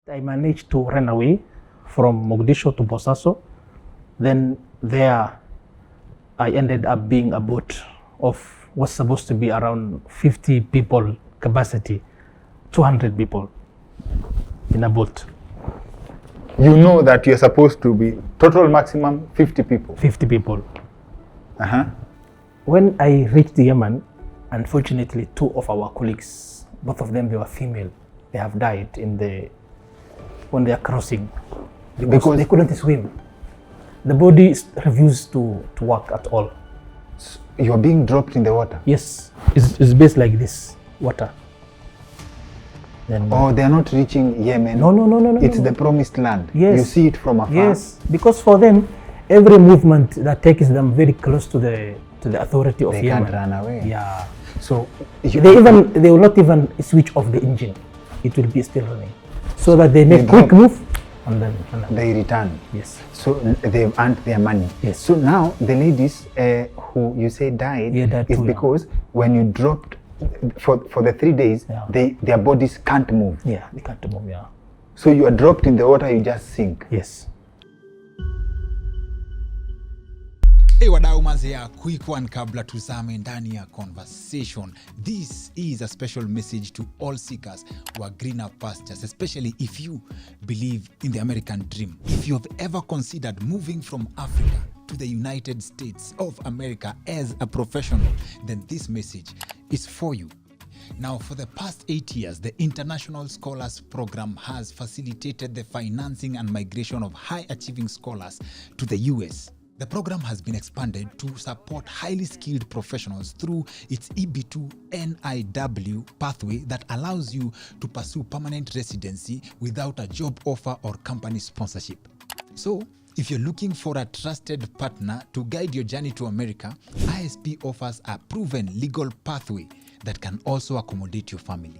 I managed to run away from Mogadishu to Bosaso. Then there I ended up being a boat of what's supposed to be around 50 people capacity, 200 people in a boat. You know that you're supposed to be total maximum 50 people. 50 people. Uh-huh. When I reached Yemen, unfortunately, two of our colleagues, both of them, they were female. They have died when they are crossing because they couldn't swim. The body refused to work at all. So you're being dropped in the water? Yes, it's based like this, water. Then, they're not reaching Yemen? No. It's the promised land? Yes. You see it from afar? Yes, because for them, every movement that takes them very close to the authority of Yemen. They can't run away? Yeah. So they will not even switch off the engine. It will be still running. So that they make quick move and then they return. Yes. So they've earned their money. Yes. So now the ladies who you say died, is because when you dropped for the 3 days, their bodies can't move. Yeah, they can't move. Yeah. So you are dropped in the water, you just sink. Yes. Hey wadau mazea, quick one kabla tuzame ndani ya conversation. This is a special message to all seekers who are greener pastures, especially if you believe in the American dream. If you have ever considered moving from Africa to the United States of America as a professional, then this message is for you. Now, for the past 8 years, the International Scholars Program has facilitated the financing and migration of high-achieving scholars to the US. The program has been expanded to support highly skilled professionals through its EB2 NIW pathway that allows you to pursue permanent residency without a job offer or company sponsorship. So, if you're looking for a trusted partner to guide your journey to America, ISP offers a proven legal pathway that can also accommodate your family.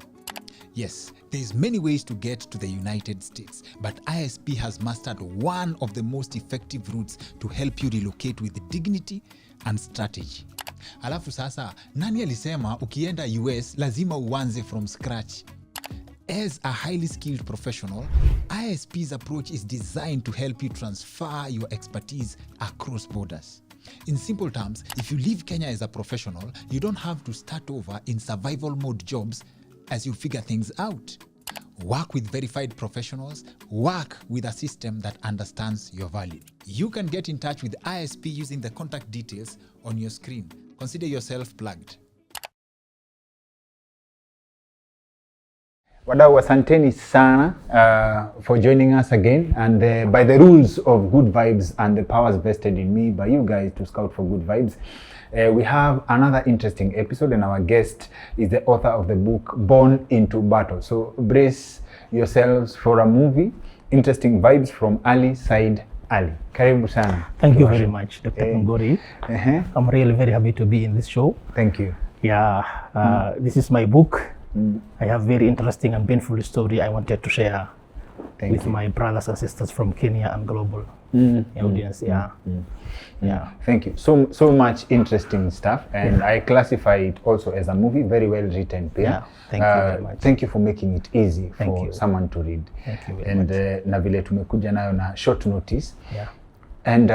Yes, there's many ways to get to the United States, but ISP has mastered one of the most effective routes to help you relocate with dignity and strategy. Alafu sasa, nani alisema ukienda US lazima uanze from scratch? As a highly skilled professional, ISP's approach is designed to help you transfer your expertise across borders. In simple terms, if you leave Kenya as a professional, you don't have to start over in survival mode jobs as you figure things out. Work with verified professionals, work with a system that understands your value. You can get in touch with ISP using the contact details on your screen. Consider yourself plugged. Wadau, asanteni sana for joining us again, and by the rules of good vibes and the powers vested in me by you guys to scout for good vibes, we have another interesting episode, and our guest is the author of the book Born into Battle. So brace yourselves for a movie, interesting vibes from Ali Said Ali. Karibu sana. Thank you very much, Dr. Kongori. I'm really very happy to be in this show. Thank you. Yeah, this is my book. I have very interesting and painful story I wanted to share with my brothers and sisters from Kenya and global audience. Yeah. Thank you. So much interesting stuff, and I classify it also as a movie, very well written. Yeah. Thank you very much. Thank you for making it easy for someone to read. Thank you very much. Na vile tumekuja nayo na short notice. Yeah. And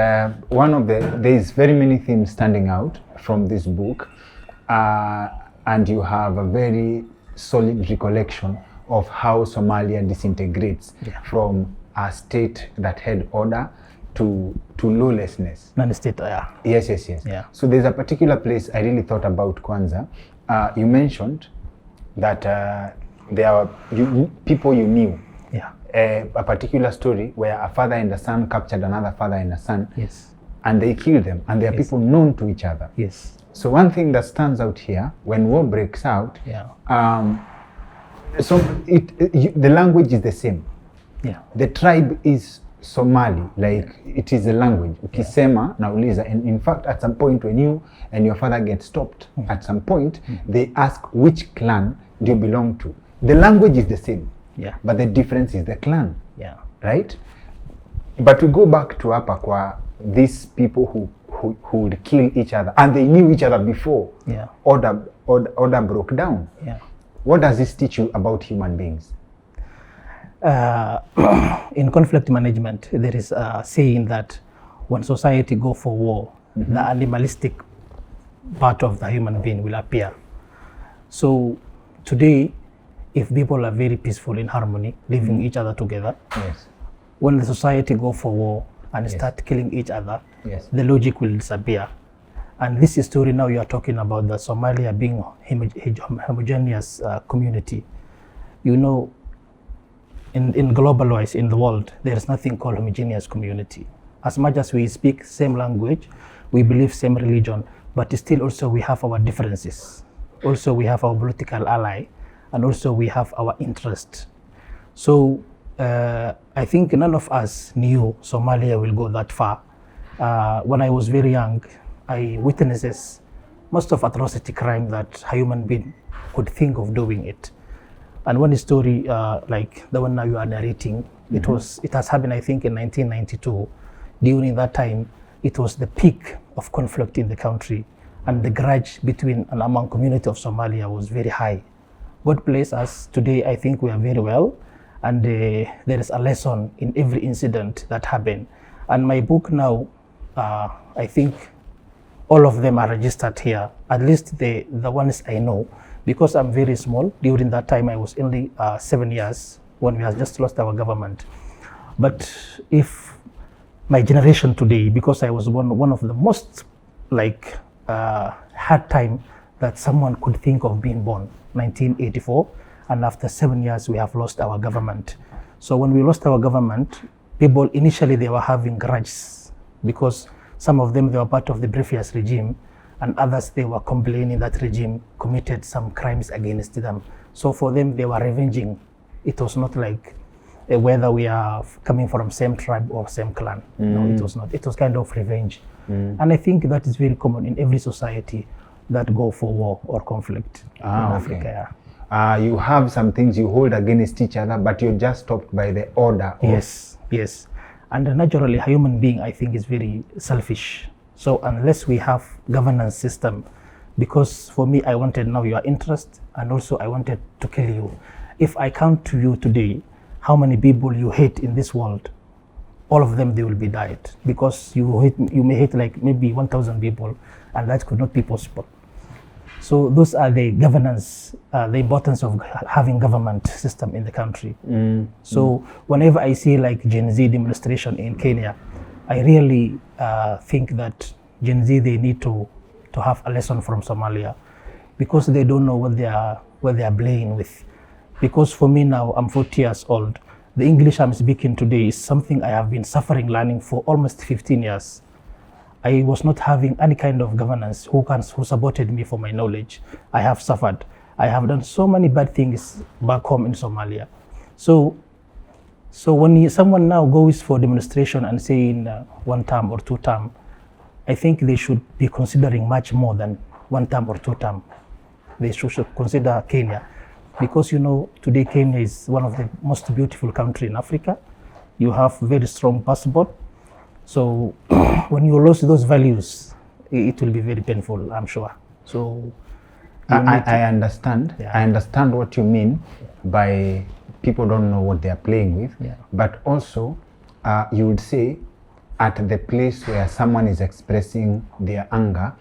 there's very many themes standing out from this book, and you have a very solid recollection of how Somalia disintegrates from a state that had order to lawlessness. Non-state, yeah. Yes. Yeah. So there's a particular place I really thought about Kwanza. You mentioned that there are people you knew. Yeah. A particular story where a father and a son captured another father and a son. Yes. And they killed them, and they are people known to each other. Yes. So one thing that stands out here, when war breaks out, the language is the same. Yeah. The tribe is Somali, like it is a language. Ukisema nauliza, and in fact, at some point when you and your father get stopped, at some point they ask which clan do you belong to. The language is the same, but the difference is the clan, right? But we go back to hapa kwa these people who would kill each other, and they knew each other before order broke down. Yeah. What does this teach you about human beings? In conflict management, there is a saying that when society go for war, the animalistic part of the human being will appear. So today, if people are very peaceful in harmony, living each other together, Yes. when the society go for war and start killing each other, Yes. the logic will disappear. And this story now you are talking about the Somalia being homogeneous community. You know, in global wise, in the world, there is nothing called homogeneous community. As much as we speak same language, we believe same religion, but still also we have our differences. Also we have our political ally, and also we have our interest. So I think none of us knew Somalia will go that far. When I was very young, I witnessed most of atrocity crime that a human being could think of doing it. And one story like the one now you are narrating, it has happened I think in 1992. During that time, it was the peak of conflict in the country, and the grudge between and among community of Somalia was very high. God bless us, today I think we are very well, and there is a lesson in every incident that happened. And my book now, I think all of them are registered here, at least the ones I know, because I'm very small. During that time I was only 7 years when we had just lost our government. But if my generation today, because I was one of the most like hard time that someone could think of being born, 1984, and after 7 years we have lost our government. So when we lost our government, people initially they were having grudges because some of them they were part of the previous regime, and others they were complaining that regime committed some crimes against them. So for them they were revenging. It was not like whether we are coming from same tribe or same clan. No, it was not. It was kind of revenge. And I think that is very common in every society that go for war or conflict in Africa. You have some things you hold against each other, but you're just stopped by the order. Yes. And naturally, a human being, I think, is very selfish. So unless we have governance system, because for me, I wanted now your interest, and also I wanted to kill you. If I count to you today, how many people you hate in this world, all of them, they will be died, because you may hate like maybe 1,000 people, and that could not be possible. So those are the governance, the importance of having government system in the country. So whenever I see like Gen Z demonstration in Kenya, I really think that Gen Z, they need to have a lesson from Somalia, because they don't know what they are playing with. Because for me now, I'm 40 years old. The English I'm speaking today is something I have been suffering learning for almost 15 years. I was not having any kind of governance who supported me for my knowledge. I have suffered. I have done so many bad things back home in Somalia. So when someone now goes for demonstration and saying 1 term or 2 term, I think they should be considering much more than 1 term or 2 term. They should consider Kenya, because you know today Kenya is one of the most beautiful country in Africa. You have very strong passport. So when you lose those values, it will be very painful, I'm sure. So I understand. Yeah. I understand what you mean by people don't know what they are playing with. Yeah. But also, you would say at the place where someone is expressing their anger,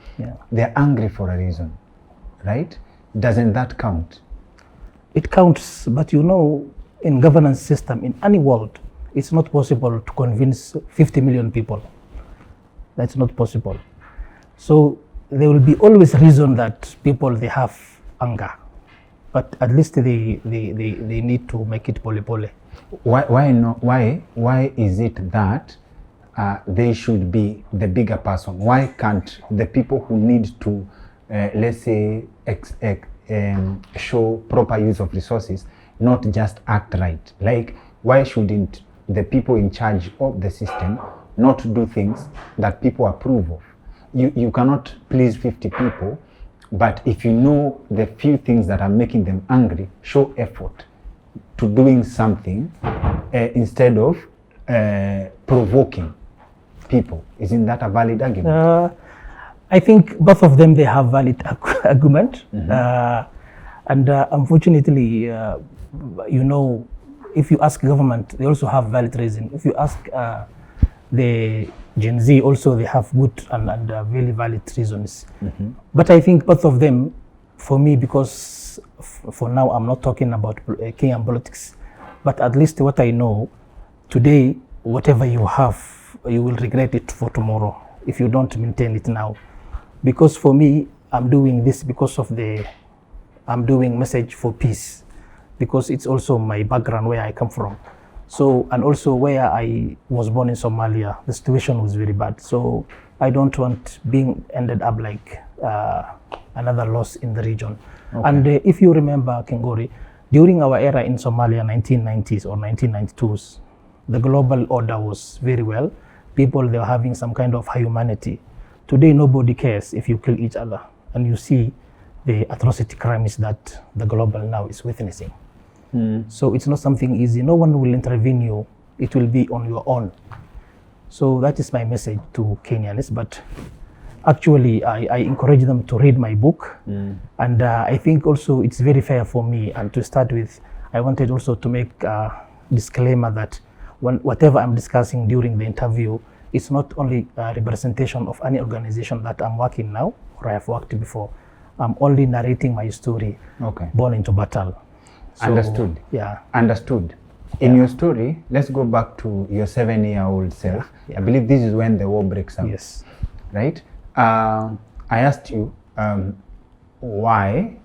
they're angry for a reason, right? Doesn't that count? It counts, but you know, in governance system, in any world, it's not possible to convince 50 million people. That's not possible. So there will be always reason that people, they have anger, but at least they need to make it pole. Why is it that they should be the bigger person? Why can't the people who need to, let's say, show proper use of resources, not just act right? Like, why shouldn't the people in charge of the system not do things that people approve of? You cannot please 50 people, but if you know the few things that are making them angry, show effort to doing something instead of provoking people. Isn't that a valid argument? I think both of them, they have valid argument. And unfortunately, you know, if you ask government, they also have valid reason. If you ask the Gen Z, also they have good and really valid reasons. But I think both of them, for me, because for now I'm not talking about Kenyan politics, but at least what I know today, whatever you have, you will regret it for tomorrow if you don't maintain it now. Because for me, I'm doing this because of I'm doing message for peace, because it's also my background where I come from. So, and also where I was born in Somalia, the situation was very bad. So I don't want being ended up like another loss in the region. Okay. And if you remember, Kengori, during our era in Somalia, 1990s or 1992s, the global order was very well. People, they were having some kind of humanity. Today, nobody cares if you kill each other. And you see the atrocity crimes that the global now is witnessing. So it's not something easy. No one will intervene you. It will be on your own. So that is my message to Kenyans. But actually, I encourage them to read my book. And I think also it's very fair for me. And to start with, I wanted also to make a disclaimer that whatever I'm discussing during the interview, it's not only a representation of any organization that I'm working now or I have worked before. I'm only narrating my story, born into battle. So, understood. Yeah. Understood. In your story, let's go back to your 7-year-old self. I believe this is when the war breaks out. Yes. Right? I asked you why,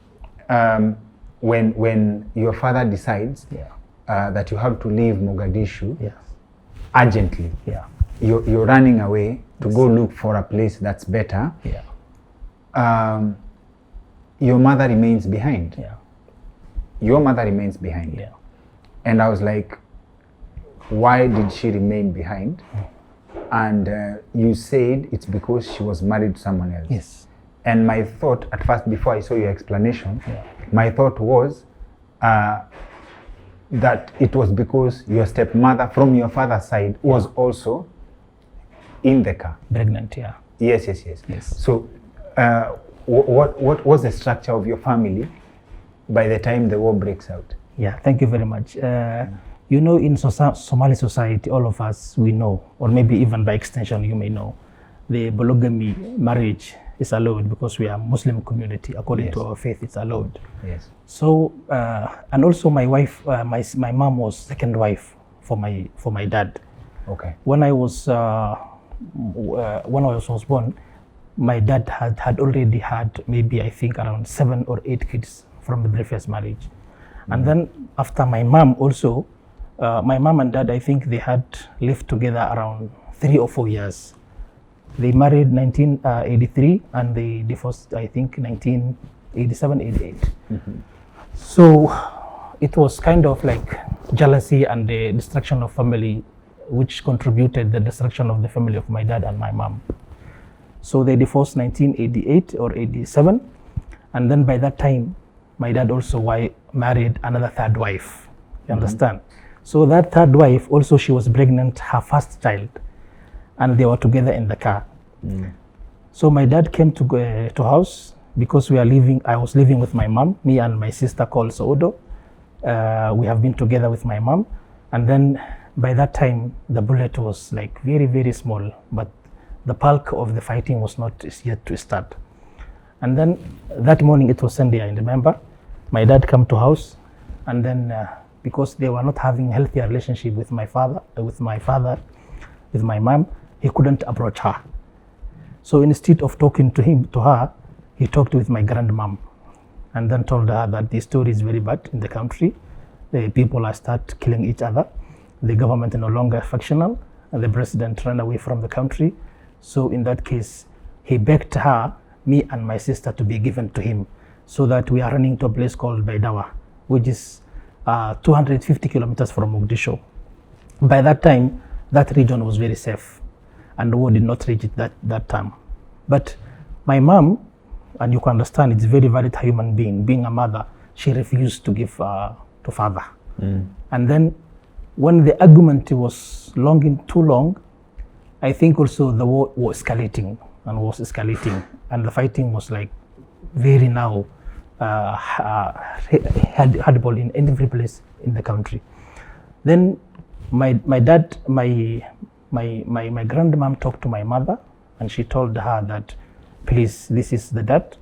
when your father decides that you have to leave Mogadishu urgently, you're running away to go look for a place that's better. Your mother remains behind. Your mother remains behind. And I was like, why did she remain behind? And you said it's because she was married to someone else. Yes. And my thought at first, before I saw your explanation, my thought was that it was because your stepmother from your father's side was also in the car. Pregnant, Yes. So what was the structure of your family by the time the war breaks out? Thank you very much. You know, in Somali society, all of us, we know, or maybe even by extension, you may know, the polygamy marriage is allowed because we are Muslim community. According to our faith, it's allowed. So, and also my wife, my mom was second wife for my dad. When I was born, my dad had already had maybe, I think, around 7 or 8 kids from the previous marriage. And then after my mom also, my mom and dad, I think they had lived together around 3 or 4 years. They married 1983 and they divorced, I think, 1987, 88. So it was kind of like jealousy and the destruction of family, which contributed the destruction of the family of my dad and my mom. So they divorced 1988 or 87. And then by that time, my dad also married another third wife. You understand? So that third wife also, she was pregnant, her first child, and they were together in the car. So my dad came to house because I was living with my mom, me and my sister called Sodo. We have been together with my mom. And then by that time, the bullet was like very, very small, but the bulk of the fighting was not yet to start. And then that morning, it was Sunday, I remember, my dad came to house, and then because they were not having a healthy relationship with my father, with my mom, he couldn't approach her. So instead of talking to her, he talked with my grandmom, and then told her that the story is very bad in the country. The people are start killing each other. The government is no longer functional, and the president ran away from the country. So in that case, he begged her, me and my sister, to be given to him, so that we are running to a place called Baidawa, which is 250 kilometers from Mogadishu. By that time, that region was very safe, and the war did not reach it that time. But my mom, and you can understand, it's a very valid human being a mother, she refused to give to father. And then when the argument was too long, I think also the war was escalating, and the fighting was like very hardball in every place in the country. Then my grandmom talked to my mother, and she told her that, please, this is the dad.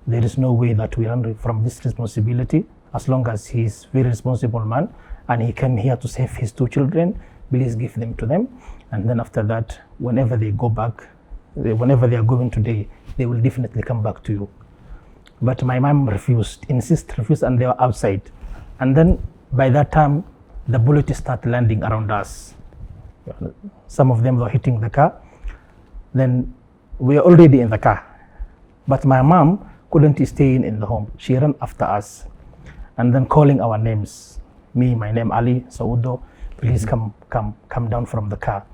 There is no way that we run from this responsibility. As long as he's a very responsible man and he came here to save his 2 children, please give them to them. And then after that, whenever they go back, whenever they are going today, they will definitely come back to you. But my mom refused, and they were outside. And then by that time, the bullets started landing around us. Some of them were hitting the car. Then we were already in the car. But my mom couldn't stay in the home. She ran after us and then calling our names. Me, my name Ali, Saudo, please come down from the car.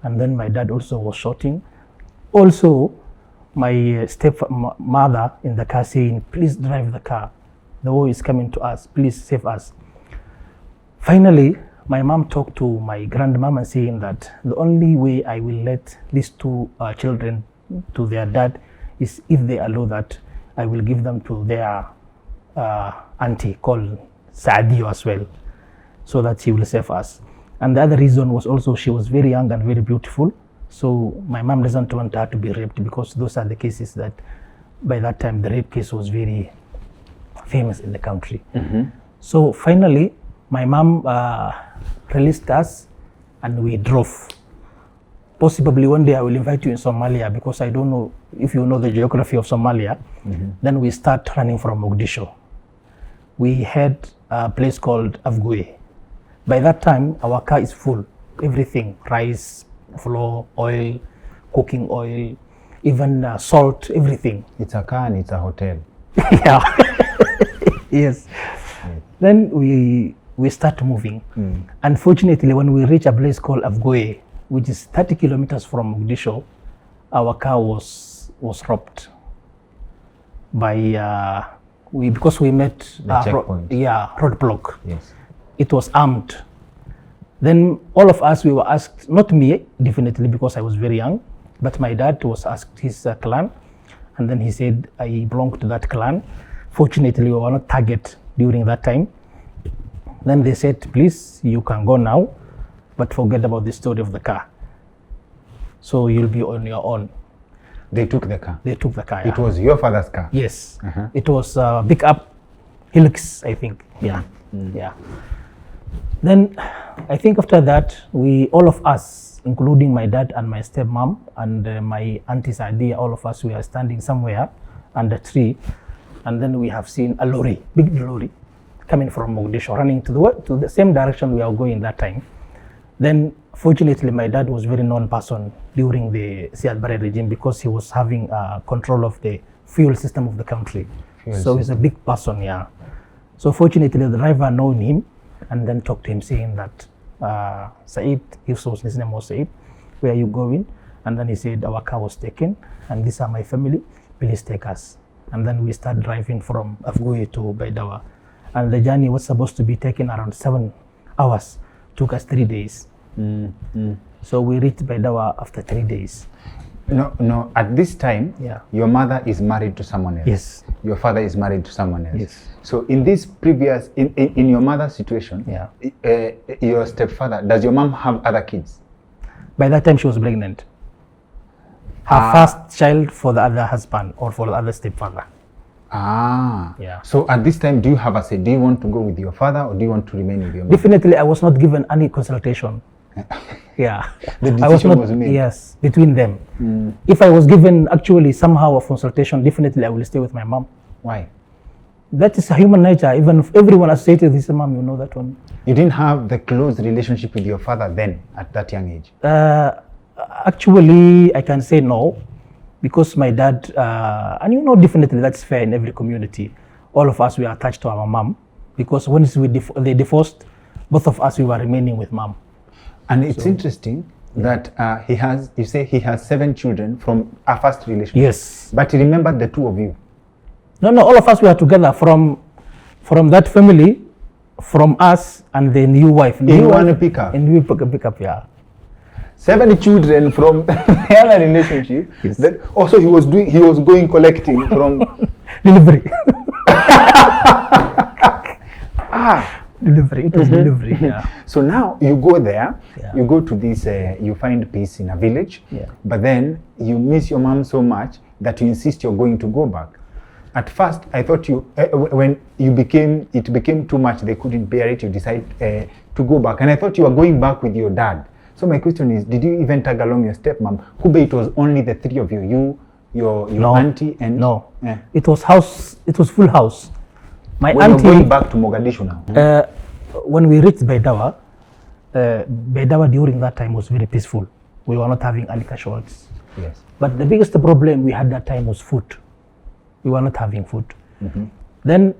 And then my dad also was shouting. Also, my stepmother in the car saying, please drive the car. The war is coming to us, please save us. Finally, my mom talked to my grandmama saying that the only way I will let these 2 children to their dad is if they allow that, I will give them to their auntie called Saadio as well, so that she will save us. And the other reason was also she was very young and very beautiful. So my mom doesn't want her to be raped, because those are the cases that by that time the rape case was very famous in the country. So finally, my mom released us and we drove. Possibly one day I will invite you in Somalia, because I don't know if you know the geography of Somalia. Then we start running from Mogadishu. We had a place called Afgoye. By that time, our car is full. Everything, rice, flour, oil, cooking oil, even salt, everything. It's a car and it's a hotel. Yeah. Yes. Then we start moving. Unfortunately, when we reach a place called Afgoye, which is 30 kilometers from Mogadishu, our car was robbed by because we met roadblock. Yes. It was armed. Then all of us, we were asked, not me definitely because I was very young, but my dad was asked his clan, and then he said I belong to that clan. Fortunately, we were not target during that time. Then they said, please, you can go now, but forget about the story of the car. So you'll be on your own. They took the car? They took the car, It was your father's car? Yes. It was pick up Hilux, I think. Yeah. Yeah. Then I think after that, all of us, including my dad and my stepmom and my auntie Sadia, all of us, we are standing somewhere under a tree, and then we have seen a lorry, big lorry, coming from Mogadishu, running to the same direction we are going that time. Then fortunately, my dad was very known person during the Siad Barre regime, because he was having control of the fuel system of the country. So he's a big person, yeah. So fortunately, the driver known him and then talked to him saying that, Said, his name was Said, where are you going? And then he said, our car was taken and these are my family, please take us. And then we start driving from Afgoye to Baidawa. And the journey was supposed to be taken around 7 hours, took us 3 days. So we reached Baidawa after 3 days. No, at this time, your mother is married to someone else. Yes. Your father is married to someone else. Yes. So in this previous, in your mother's situation, your stepfather, does your mom have other kids? By that time she was pregnant. Her first child for the other husband or for the other stepfather. Yeah. So at this time, do you have a say? Do you want to go with your father or do you want to remain with your mother? Definitely, I was not given any consultation. Yeah. The decision was made? Yes, between them. If I was given actually somehow a consultation, definitely I will stay with my mom. Why? That is a human nature. Even if everyone associated with his mom, you know that one. You didn't have the close relationship with your father then, at that young age? Actually, I can say no, because my dad, and you know, definitely that's fair in every community. All of us, we are attached to our mom, because once they divorced, both of us, we were remaining with mom. And it's interesting that you say he has 7 children from a first relationship. Yes. But he remembered the 2 of you. No, all of us were together from that family, from us and the new wife. In one pickup? In new pickup, yeah. 7 children from the other relationship. Yes. Then also he was going collecting from delivery. Delivery. It was delivery. Yeah. So now you go there, Yeah. you go to this, you find peace in a village, Yeah. but then you miss your mom so much that you insist you're going to go back. At first, I thought you, when it became too much, they couldn't bear it, you decide to go back. And I thought you were going back with your dad. So my question is, did you even tag along your stepmom? Kube, it was only the three of you, your No. auntie and... No. Yeah. It was full house. My When you're auntie, going back to Mogadishu now. when we reached Baidawa, Baidawa during that time was very peaceful. We were not having any casualties. Yes. But the biggest problem we had that time was food. We were not having food. Then,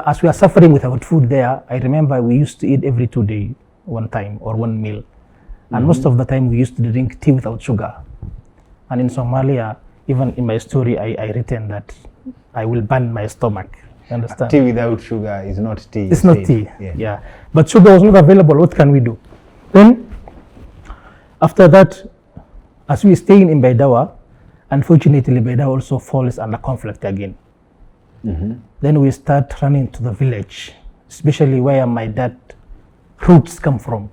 as we are suffering without food there, I remember we used to eat every 2 days, one time or one meal. And most of the time we used to drink tea without sugar. And in Somalia, even in my story, I written that I will burn my stomach. You understand? Tea without sugar is not tea. It's you not said. tea. Yeah. Yeah. But sugar was not available. What can we do? Then, after that, as we stay in Baidawa, unfortunately, Baidawa also falls under conflict again. Then we start running to the village, especially where my dad roots come from.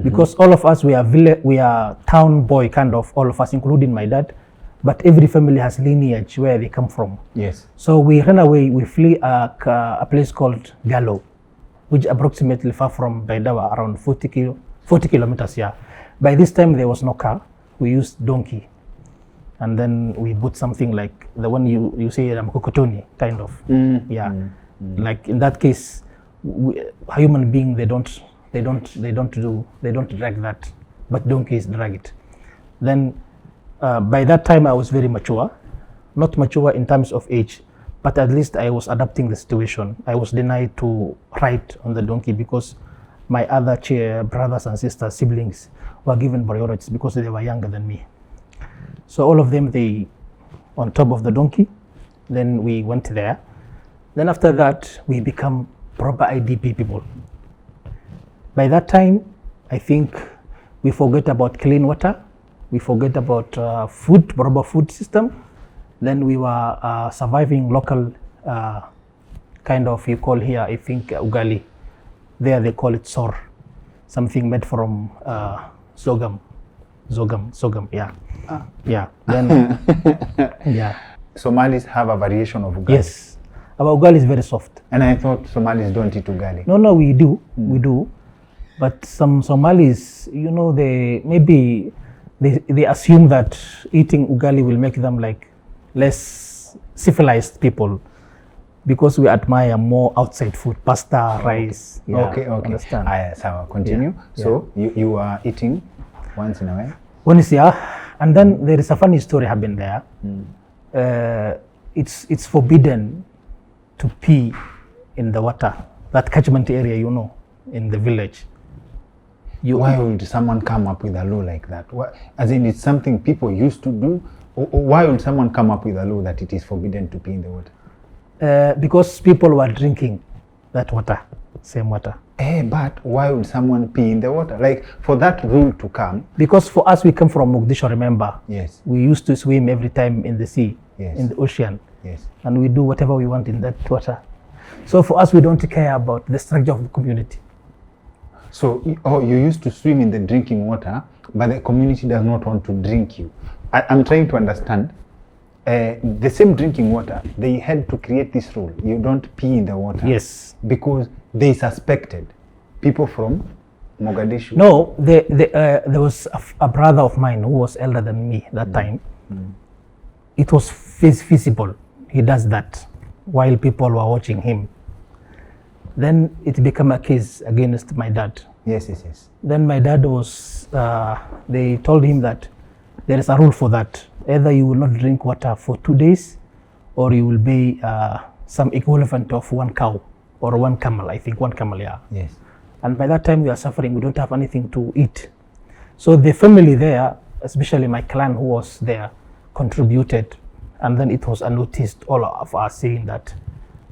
Because all of us, we are town boy kind of, all of us, including my dad. But every family has lineage where they come from. Yes. So we ran away, we flee a place called Gallo, which approximately far from Baidawa, around 40 kilometers, yeah. By this time, there was no car. We used donkey. And then we bought something like the one you say, Mkokotoni, kind of. Yeah. Like in that case, a human being, they don't drag that, but donkeys drag it. Then by that time I was very mature, not mature in terms of age, but at least I was adapting the situation. I was denied to ride on the donkey because my other brothers and sisters, siblings, were given priorities because they were younger than me. So all of them, they on top of the donkey. Then we went there. Then after that, we become proper IDP people. By that time, I think we forget about clean water. We forget about food, proper food system. Then we were surviving local kind of, you call here, I think, ugali. There they call it sor, something made from sorghum, yeah. Yeah, then, yeah. Somalis have a variation of ugali. Yes, our ugali is very soft. And I thought Somalis don't eat ugali. No, we do, we do. But some Somalis, you know, they assume that eating ugali will make them like less civilized people because we admire more outside food, pasta, rice. Yeah, Okay. Understand? So continue. Yeah. So you are eating once in a while? Once, yeah. And then there is a funny story happened there. It's forbidden to pee in the water, that catchment area, you know, in the village. Why would someone come up with a law like that? As in, it's something people used to do? Or why would someone come up with a law that it is forbidden to pee in the water? Because people were drinking that water, same water. But why would someone pee in the water? Like, for that rule to come... Because for us, we come from Mogadishu, remember? Yes. We used to swim every time in the sea, in the ocean. Yes. And we do whatever we want in that water. So for us, we don't care about the structure of the community. So, you used to swim in the drinking water, but the community does not want to drink you. I'm trying to understand. The same drinking water, they had to create this rule. You don't pee in the water. Yes. Because they suspected people from Mogadishu. No, there was a brother of mine who was elder than me that time. It was feasible. He does that while people were watching him. Then it became a case against my dad. Yes. Then my dad was, they told him that there is a rule for that. Either you will not drink water for 2 days or you will pay some equivalent of 1 cow or 1 camel, I think 1 camel, yeah. Yes. And by that time we are suffering, we don't have anything to eat. So the family there, especially my clan who was there, contributed. And then it was unnoticed, all of us saying that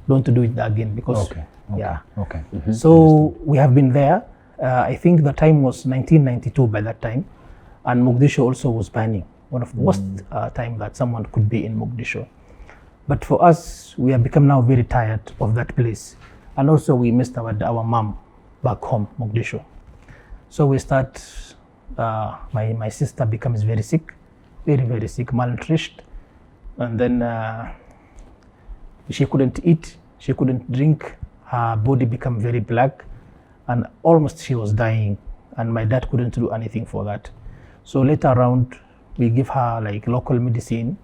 don't do it again because, yeah. Okay. So we have been there. I think the time was 1992 by that time. And Mogadishu also was burning. One of the worst time that someone could be in Mogadishu. But for us, we have become now very tired of that place. And also we missed our mom back home, Mogadishu. So we start, my sister becomes very sick, very sick, malnourished. And then she couldn't eat, she couldn't drink, her body became very black, and almost she was dying. And my dad couldn't do anything for that. So later around, we give her like local medicine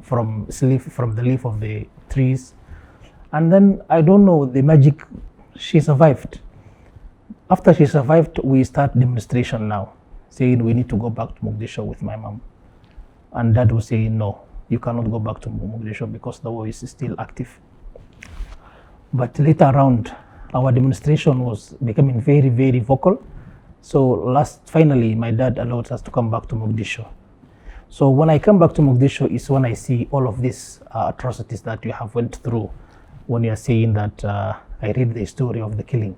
from the leaf of the trees. And then I don't know, the magic, she survived. After she survived, we start demonstration now, saying we need to go back to Mogadishu with my mom. And Dad was saying, no, you cannot go back to Mogadishu because the war is still active. But later around, our demonstration was becoming very vocal. So finally, my dad allowed us to come back to Mogadishu. So when I come back to Mogadishu is when I see all of these atrocities that you have went through. When you are saying that I read the story of the killing.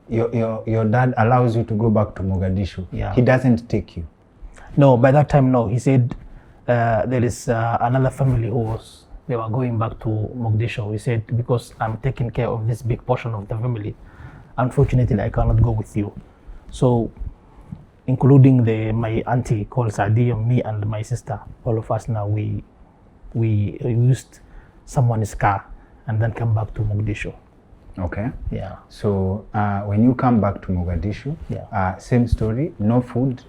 Your dad allows you to go back to Mogadishu. Yeah. He doesn't take you. No, by that time, no. He said there is another family they were going back to Mogadishu. He said, because I'm taking care of this big portion of the family, unfortunately, I cannot go with you. So, including my auntie called Sadia, me and my sister, all of us now, we used someone's car and then come back to Mogadishu. Okay. Yeah. So when you come back to Mogadishu, Yeah. Same story, no food.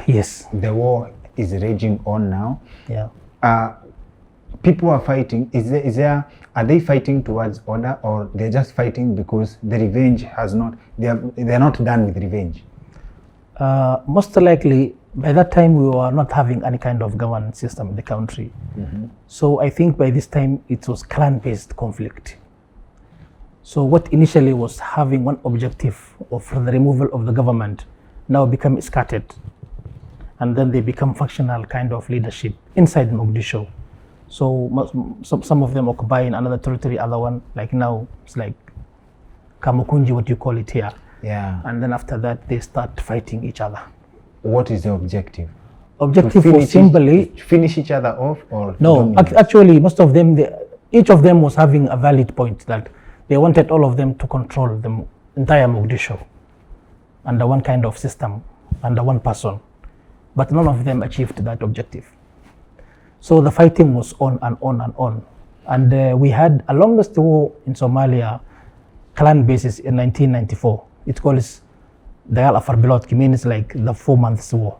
Yes. The war is raging on now. Yeah. People are fighting. Are they fighting towards order, or they're just fighting because the revenge has not? They're not done with revenge. Most likely, by that time, we were not having any kind of governance system in the country. Mm-hmm. So I think by this time, it was clan-based conflict. So what initially was having one objective of the removal of the government now become scattered. And then they become functional kind of leadership inside Mogadishu. So some of them occupying another territory, other one, like now, it's like Kamukunji, what you call it here. Yeah. And then after that, they start fighting each other. What is the objective? Objective was simply finish each other off, or no. Actually, most of them, each of them was having a valid point that they wanted all of them to control the entire Mogadishu under one kind of system, under one person. But none of them achieved that objective. So the fighting was on and on and on. And we had a longest war in Somalia, clan basis in 1994. It calls Dayal Afar Bilot, means like the 4 months war.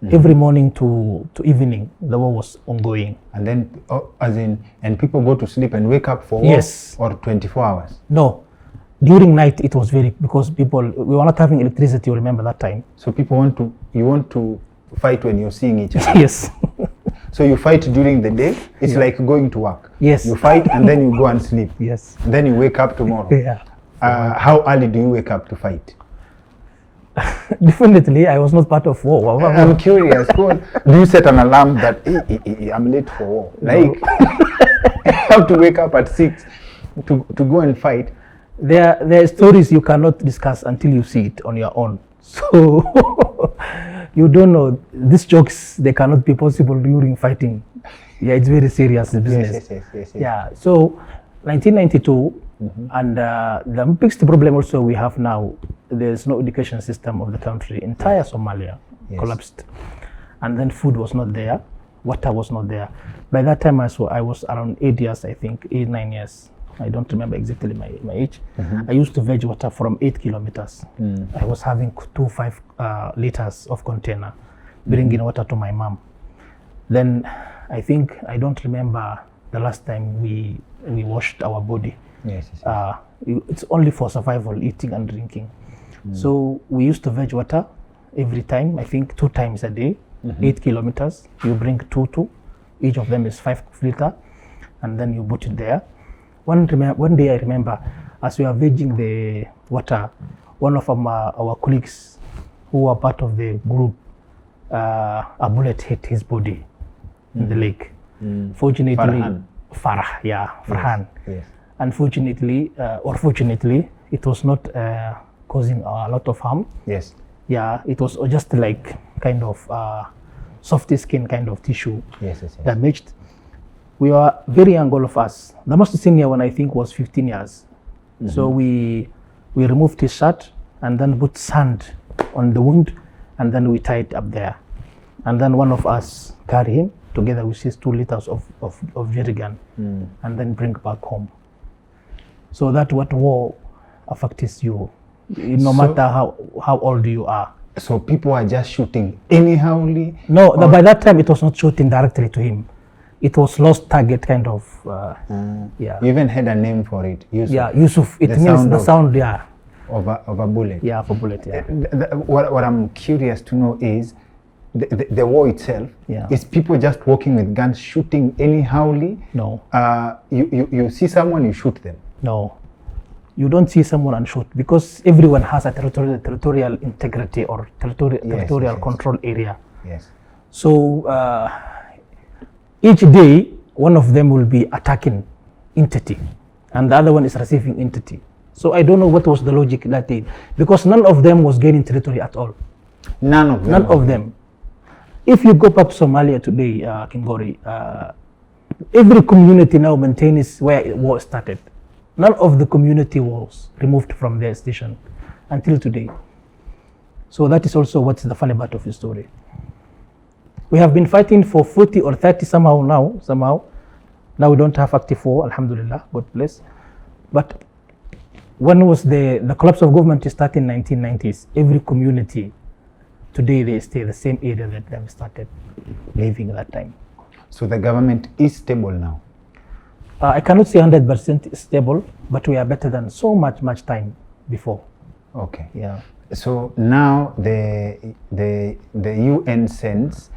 Mm-hmm. Every morning to evening, the war was ongoing. And then, and people go to sleep and wake up for war? Yes. Or 24 hours? No. During night, it was because we were not having electricity, you remember that time. So you want to fight when you're seeing each other? Yes. So you fight during the day, it's like going to work. Yes. You fight and then you go and sleep. Yes. Then you wake up tomorrow. Yeah. How early do you wake up to fight? Definitely, I was not part of war. I'm curious. Do you set an alarm that I'm late for war? Like, I have to wake up at 6 to go and fight. There are stories you cannot discuss until you see it on your own. So you don't know. These jokes, they cannot be possible during fighting. Yeah, it's very serious business. Yes. Yeah. So 1992, and the biggest problem also we have now, there's no education system of the country. Entire Somalia collapsed. And then food was not there, water was not there. By that time I was around 8 years, I think, 8, 9 years. I don't remember exactly my age. I used to fetch water from 8 kilometers. I was having 5 liters of container, bringing water to my mom. Then I think, I don't remember the last time we washed our body. Yes. It's only for survival, eating and drinking. So we used to fetch water every time, I think 2 times a day, 8 kilometers. You bring 2, each of them is 5 liter, and then you put it there. One day I remember, as we were vegging the water, one of our colleagues who were part of the group, a bullet hit his body in the leg. Fortunately, Farhan. Yes. Unfortunately, or fortunately, it was not causing a lot of harm. Yes. Yeah, it was just like kind of soft skin kind of tissue Yes. damaged. We were very young, all of us. The most senior one, I think, was 15 years. So we removed his shirt and then put sand on the wound, and then we tied up there. And then one of us carry him together with his 2 liters of jerrycan, and then bring back home. So that what war affects you, no matter how old you are. So people are just shooting anyhowly? No, by that time it was not shooting directly to him. It was lost target kind of. Yeah. You even had a name for it. Yusuf. Yeah, Yusuf. It means the sound. Yeah. Of a bullet. Yeah, of a bullet. Yeah. What I'm curious to know is the war itself. Yeah. Is people just walking with guns shooting anyhowly? No. You see someone, you shoot them. No. You don't see someone and shoot, because everyone has a territorial integrity or territorial control area. Yes. So each day, one of them will be attacking entity, and the other one is receiving entity. So I don't know what was the logic that day, because none of them was gaining territory at all. None of them. None of them. If you go back to Somalia today, Kingori, every community now maintains where it war started. None of the community was removed from their station until today. So that is also what's the funny part of the story. We have been fighting for 40 or 30 somehow. Now we don't have active war, alhamdulillah, God bless. But when was the collapse of government started in 1990s, every community, today they stay the same area that they started living at that time. So the government is stable now? I cannot say 100% stable, but we are better than so much time before. Okay. Yeah. So now the UN sends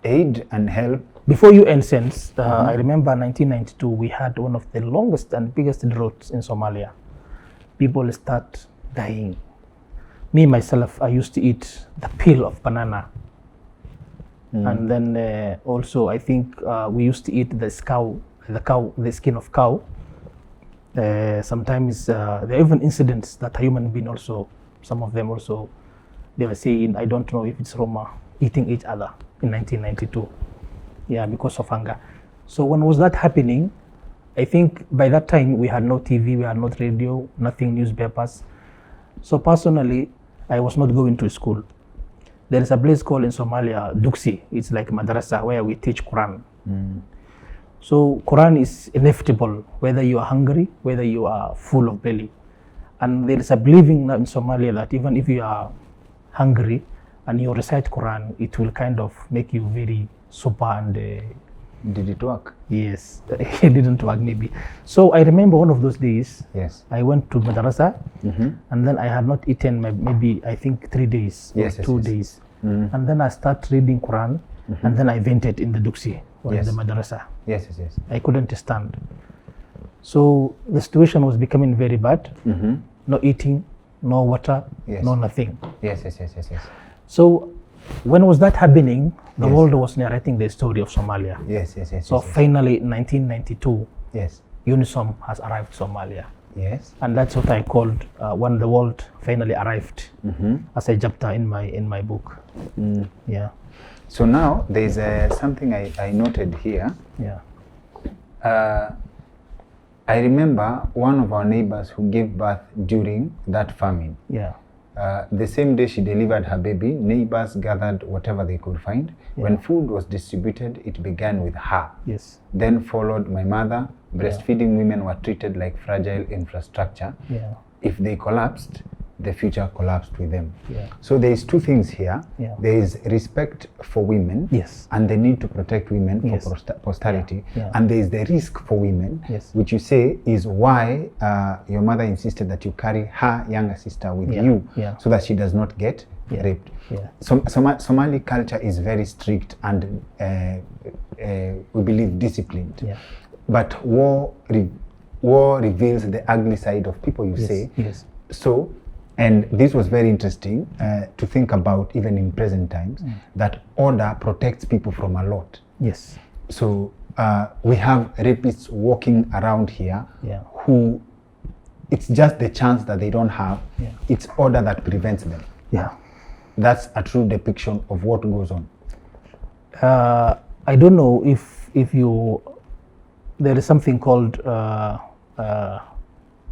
aid and help. Before UN sends, I remember 1992, we had one of the longest and biggest droughts in Somalia. People start dying. Me, myself, I used to eat the peel of banana. And then also, I think we used to eat the skin of cow. Sometimes there are even incidents that a human being also, some of them also, they were saying, I don't know if it's Roma, eating each other in 1992. Yeah, because of hunger. So when was that happening? I think by that time we had no TV, we had no radio, nothing, newspapers. So personally, I was not going to school. There is a place called in Somalia, Duksi. It's like madrasa where we teach Quran. So Quran is inevitable, whether you are hungry, whether you are full of belly. And there is a believing now in Somalia that even if you are hungry and you recite Quran, it will kind of make you very super and... Did it work? Yes, it didn't work maybe. So I remember one of those days, yes, I went to madrasa and then I had not eaten maybe I think 3 days or 2 days. And then I started reading Quran and then I fainted in the Duksi or in the madrasa. Yes. I couldn't stand. So the situation was becoming very bad. No eating, no water, no nothing. Yes. So when was that happening? The world was narrating the story of Somalia. Yes. So finally, in 1992, UNISOM has arrived Somalia. Yes. And that's what I called when the world finally arrived as a chapter in my book. Yeah. So now there's something I noted here. Yeah. I remember one of our neighbors who gave birth during that famine. Yeah. The same day she delivered her baby, neighbors gathered whatever they could find. When food was distributed, it began with her. Yes. Then followed my mother. Breastfeeding women were treated like fragile infrastructure. Yeah. If they collapsed, the future collapsed with them. Yeah. So there is two things here. Yeah. There is respect for women, Yes. and the need to protect women Yes. for posterity. Yeah. And there is the risk for women, Yes. which you say is why your mother insisted that you carry her younger sister with you, so that she does not get raped. Yeah. Somali culture is very strict and we believe disciplined. Yeah. But war reveals the ugly side of people, you say. Yes. So, and this was very interesting to think about even in present times, that order protects people from a lot. Yes. So we have rapists walking around here who, it's just the chance that they don't have, it's order that prevents them. Yeah. That's a true depiction of what goes on. I don't know if if you, there is something called, I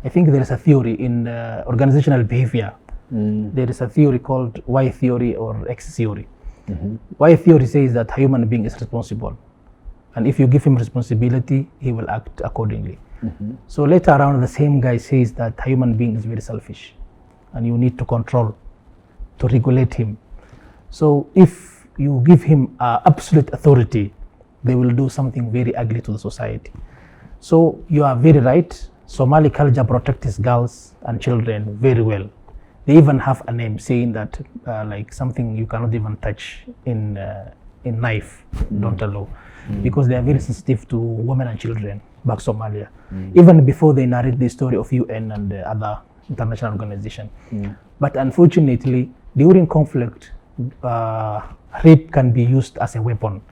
think there is a theory in organizational behavior. There is a theory called Y theory or X theory. Y theory says that a human being is responsible. And if you give him responsibility, he will act accordingly. So later around, the same guy says that a human being is very selfish and you need to control, to regulate him. So if you give him absolute authority, they will do something very ugly to the society. So you are very right. Somali culture protects girls and children very well. They even have a name saying that like something you cannot even touch in knife, don't allow, because they are very sensitive to women and children back Somalia, even before they narrate the story of UN and other international organizations. But unfortunately, during conflict, rape can be used as a weapon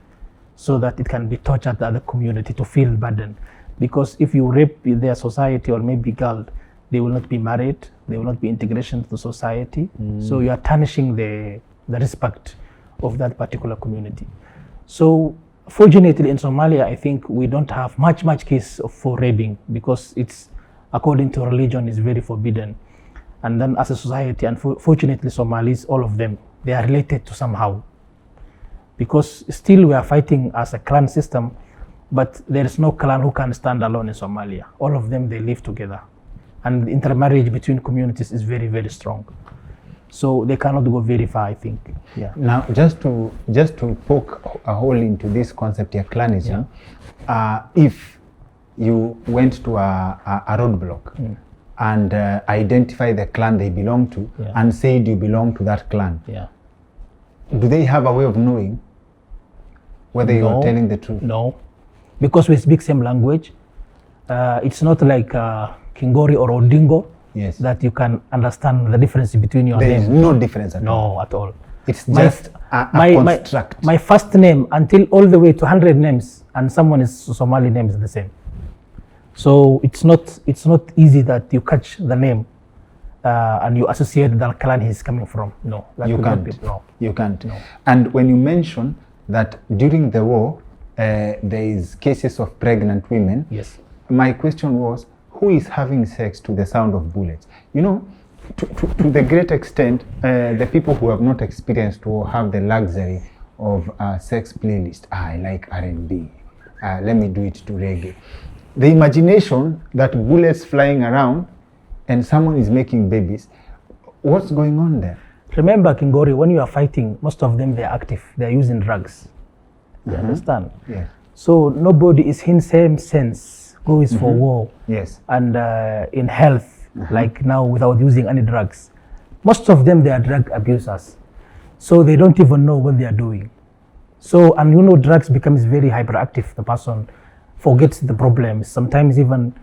so that it can be tortured to the other community to feel burden. Because if you rape their society or maybe girl, they will not be married, they will not be integration to the society. So you are tarnishing the respect of that particular community. So fortunately in Somalia, I think we don't have much case for raping because it's, according to religion, is very forbidden. And then as a society, unfortunately Somalis, all of them, they are related to somehow. Because still we are fighting as a clan system, but there is no clan who can stand alone in Somalia. All of them, they live together. And intermarriage between communities is very strong. So they cannot go very far, I think. Yeah. Now, just to poke a hole into this concept of clanism, if you went to a roadblock and identify the clan they belong to and said you belong to that clan, do they have a way of knowing whether you are telling the truth? No, because we speak same language. It's not like Kingori or Odingo that you can understand the difference between your names. There is no difference at all. No, at all. It's just a construct. My first name until all the way to 100 names and someone is Somali name is the same. So it's not easy that you catch the name and you associate the clan he's coming from. No, that you can't. Be, no. You can't. No. And when you mention that during the war there is cases of pregnant women, yes. My question was, who is having sex to the sound of bullets? You know, to the great extent, the people who have not experienced or have the luxury of a sex playlist, I like R&B, let me do it to reggae. The imagination that bullets flying around and someone is making babies, what's going on there? Remember, Kingori, when you are fighting, most of them, they're active. They're using drugs. You understand? Yes. So nobody is in same sense goes for war. Yes. And in health, like now without using any drugs. Most of them, they are drug abusers. So they don't even know what they are doing. So, and you know, drugs becomes very hyperactive. The person forgets the problems. Sometimes even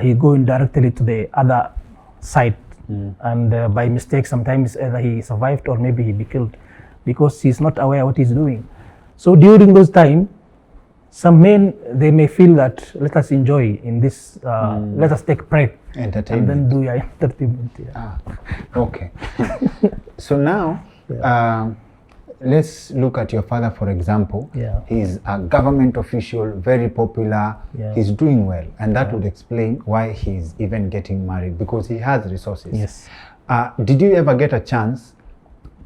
he going directly to the other side. And by mistake, sometimes either he survived or maybe he be killed because he's not aware what he's doing. So during those times, some men, they may feel that let us enjoy in this, let us take break. Entertainment. And then do your entertainment. Okay. So now, let's look at your father, for example. He's a government official, very popular. He's doing well. And that would explain why he's even getting married, because he has resources. Yes. Did you ever get a chance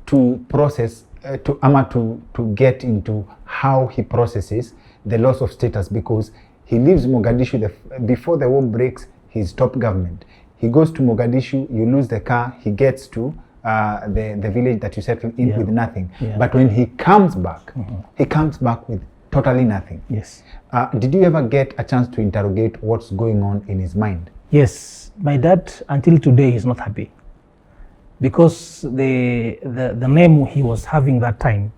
to process, to get into how he processes the loss of status? Because he leaves Mogadishu, before the war breaks, he's top government. He goes to Mogadishu, you lose the car, he gets to the village that you settled in with nothing. But when he comes back, he comes back with totally nothing. Yes. Did you ever get a chance to interrogate what's going on in his mind? Yes. My dad, until today, is not happy. Because the name he was having that time,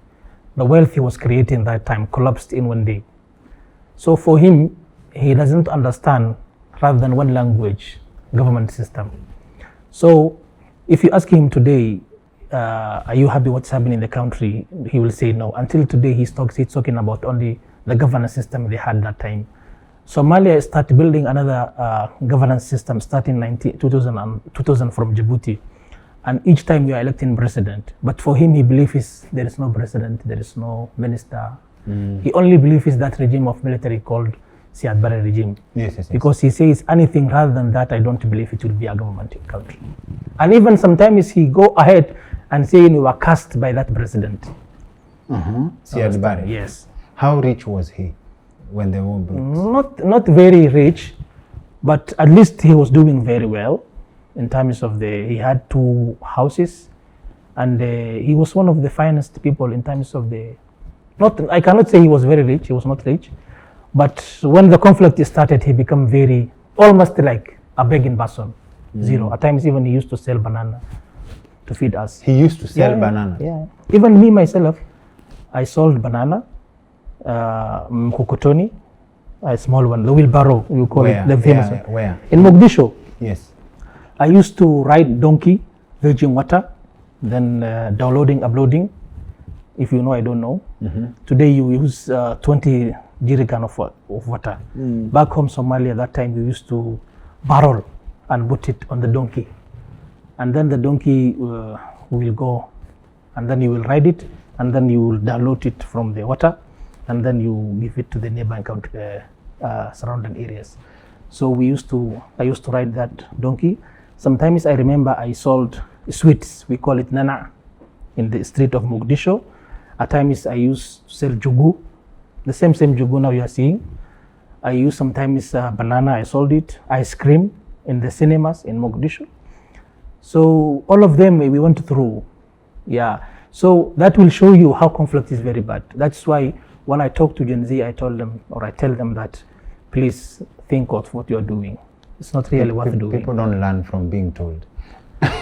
the wealth he was creating that time collapsed in one day. So for him, he doesn't understand, rather than one language, government system. So if you ask him today, are you happy what's happening in the country? He will say no. Until today, he's talking about only the governance system they had that time. Somalia started building another governance system starting 2000 from Djibouti. And each time we are electing president. But for him, he believes there is no president, there is no minister, He only believes that regime of military called Siad Barre regime. Yes. Because he says anything rather than that, I don't believe it will be a government country. And even sometimes he go ahead and say we were cast by that president. Siad Barre. Yes. How rich was he when the war broke? Not very rich, but at least he was doing very well in terms of he had 2 houses, and he was one of the finest people in terms of I cannot say he was very rich, he was not rich, but when the conflict started, he became almost like a begging person, zero. At times even he used to sell banana to feed us. He used to sell banana? Yeah. Even me myself, I sold banana, mkokotoni, a small one, the wheelbarrow, you call it, the famous one. Where? In Mogadishu. Yes. I used to ride donkey, virgin water, then downloading, uploading. If you know, I don't know. Today you use 20 jerrycan of water. Back home Somalia, that time you used to barrel and put it on the donkey. And then the donkey will go, and then you will ride it, and then you will download it from the water, and then you give it to the neighboring country, surrounding areas. So I used to ride that donkey. Sometimes I remember I sold sweets, we call it nana, in the street of Mogadishu. At times I used to sell jugu, the same jugu now you are seeing. I use sometimes banana, I sold it, ice cream in the cinemas in Mogadishu. So all of them we went through, yeah. So that will show you how conflict is very bad. That's why when I talk to Gen Z, I tell them that please think of what you're doing. It's not really worth doing. People don't learn from being told.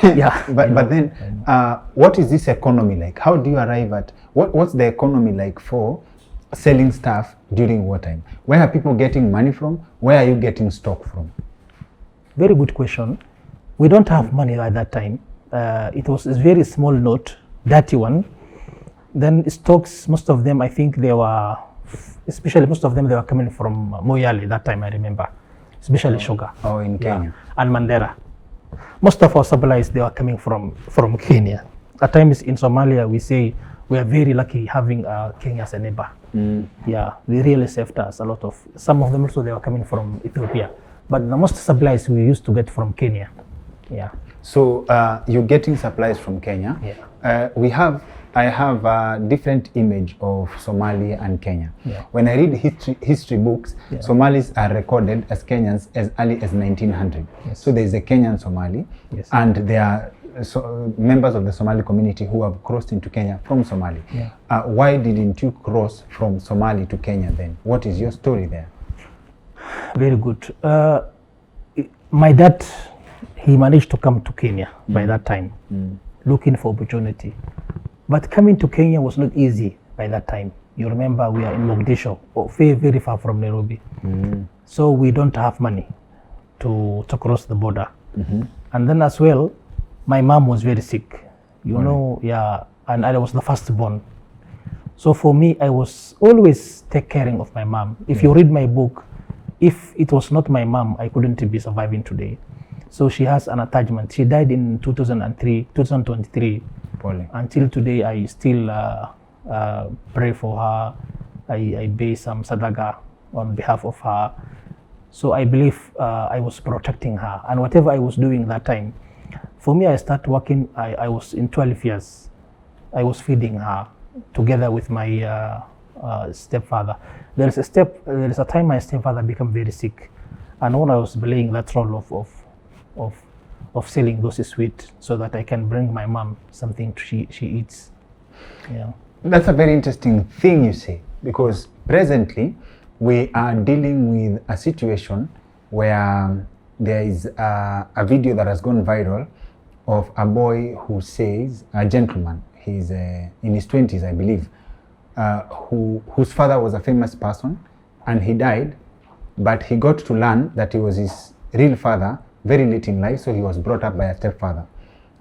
Yeah. But then, what is this economy like? How do you arrive at, what's the economy like for selling stuff during wartime? Where are people getting money from? Where are you getting stock from? Very good question. We don't have money at that time. It was a very small note, dirty one. Then stocks, most of them, I think they were, especially most of them, they were coming from Moyale that time, I remember. Especially sugar. Oh, in Kenya. And Mandera. Most of our supplies, they were coming from Kenya. At times in Somalia, we say we are very lucky having Kenya as a neighbor. Yeah, they really saved us a lot of, some of them also, they were coming from Ethiopia. But the most supplies we used to get from Kenya. Yeah. So you're getting supplies from Kenya. Yeah. I have a different image of Somalia and Kenya. Yeah. When I read history books, Yeah. Somalis are recorded as Kenyans as early as 1900. Yes. So there's a Kenyan Somali, Yes. and there are members of the Somali community who have crossed into Kenya from Somali. Yeah. Why didn't you cross from Somali to Kenya then? What is your story there? Very good. My dad, he managed to come to Kenya by that time, looking for opportunity. But coming to Kenya was not easy by that time. You remember we are in Mogadishu, very, very far from Nairobi. So we don't have money to cross the border. And then as well, my mom was very sick, you know, yeah, and I was the firstborn. So for me, I was always take caring of my mom. If you read my book, if it was not my mom, I couldn't be surviving today. So she has an attachment. She died in 2023. Polly. Until today, I still pray for her. I pay some sadaga on behalf of her. So I believe I was protecting her. And whatever I was doing that time, for me, I started working, I was in 12 years. I was feeding her together with my stepfather. There is a time my stepfather became very sick. And when I was playing that role of selling those sweets so that I can bring my mom something she eats. Yeah. That's a very interesting thing you say, because presently we are dealing with a situation where there is a video that has gone viral of a boy who says, a gentleman, he's in his 20s, I believe, whose father was a famous person and he died, but he got to learn that he was his real father very late in life, so he was brought up by a stepfather.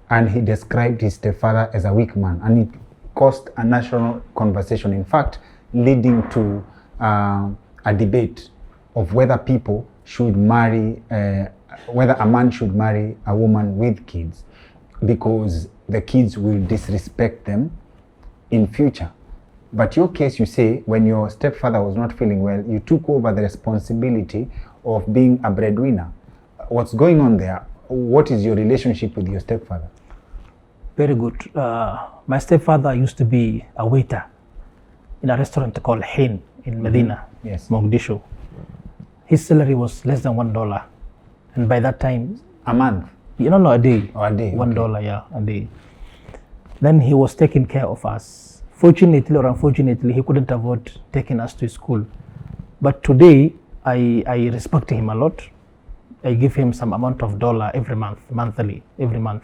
And he described his stepfather as a weak man, and it caused a national conversation, in fact, leading to a debate of whether people should marry, whether a man should marry a woman with kids, because the kids will disrespect them in future. But your case, you say, when your stepfather was not feeling well, you took over the responsibility of being a breadwinner. What's going on there? What is your relationship with your stepfather? Very good. My stepfather used to be a waiter in a restaurant called Hain in Medina, Yes. Mogadishu. His salary was less than $1. And by that time, A month no, a day. or a day? $1, yeah, a day. Then he was taking care of us. Fortunately or unfortunately, he couldn't afford taking us to school. But today, I respect him a lot. I give him some amount of dollar every month, every month.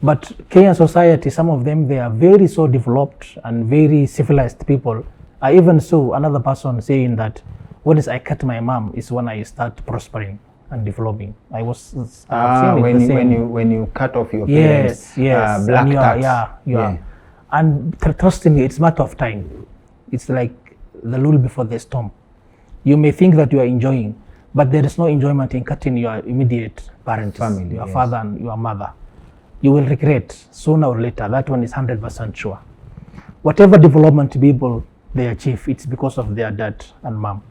But Kenyan society, some of them, they are very so developed and very civilized people. I even saw another person saying that when I cut my mom is when I start prospering and developing. I've seen it when you cut off your yes, parents, black and tax. yeah. And trust me, it's a matter of time. It's like the lull before the storm. You may think that you are enjoying, but there is no enjoyment in cutting your immediate parents, Family, your yes. father and your mother. You will regret sooner or later. That one is 100% sure. Whatever development people they achieve, it's because of their dad and mom.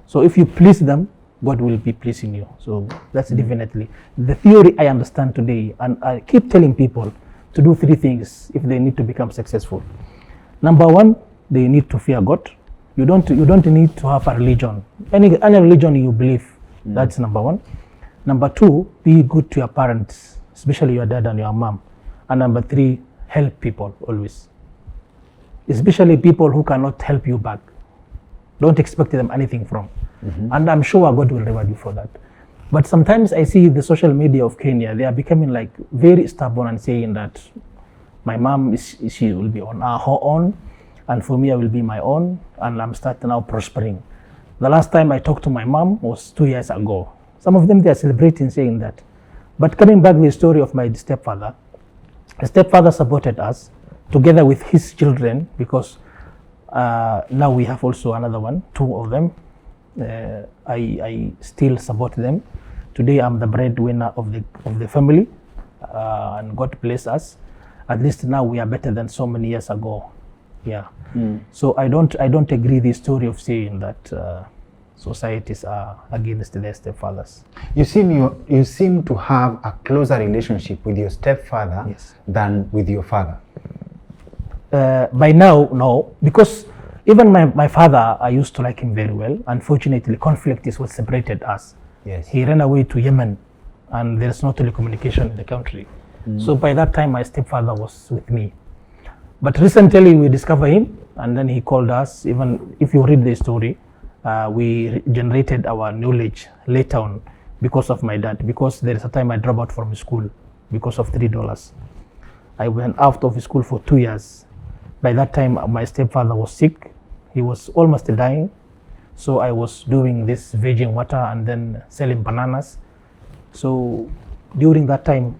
So if you please them, God will be pleasing you. So that's definitely the theory I understand today, and I keep telling people to do 3 things if they need to become successful. Number 1, they need to fear God. You don't need to have a religion. Any religion you believe, that's number 1. Number 2, be good to your parents, especially your dad and your mom. And number 3, help people always. Especially people who cannot help you back. Don't expect them anything from. And I'm sure God will reward you for that. But sometimes I see the social media of Kenya, they are becoming like very stubborn and saying that my mom, she will be on her own, and for me, I will be my own, and I'm starting now prospering. The last time I talked to my mom was 2 years ago. Some of them, they are celebrating saying that. But coming back to the story of my stepfather, the stepfather supported us together with his children, because now we have also another one, 2 of them. I still support them. Today I'm the breadwinner of the family, and God bless us. At least now we are better than so many years ago. Yeah. So I don't agree the story of saying that societies are against their stepfathers. You seem to have a closer relationship with your stepfather Yes. than with your father. By now, no, because even my father, I used to like him very well. Unfortunately, conflict is what separated us. Yes. He ran away to Yemen, and there's no telecommunication in the country. So by that time, my stepfather was with me. But recently, we discovered him, and then he called us. Even if you read the story, we generated our knowledge later on because of my dad. Because there is a time I dropped out from school because of $3. I went out of school for 2 years. By that time, my stepfather was sick. He was almost dying. So I was doing this virgin water and then selling bananas. So during that time,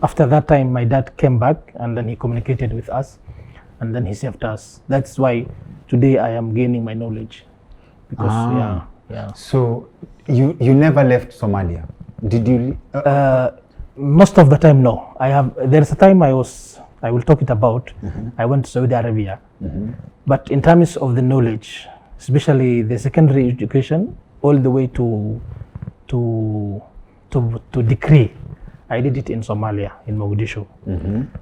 after that time, my dad came back and then he communicated with us and then he saved us. That's why today I am gaining my knowledge. Because yeah. So you never left Somalia, did you? Most of the time, no. There's a time I will talk it about. I went to Saudi Arabia. But in terms of the knowledge, especially the secondary education, all the way to degree, I did it in Somalia, in Mogadishu.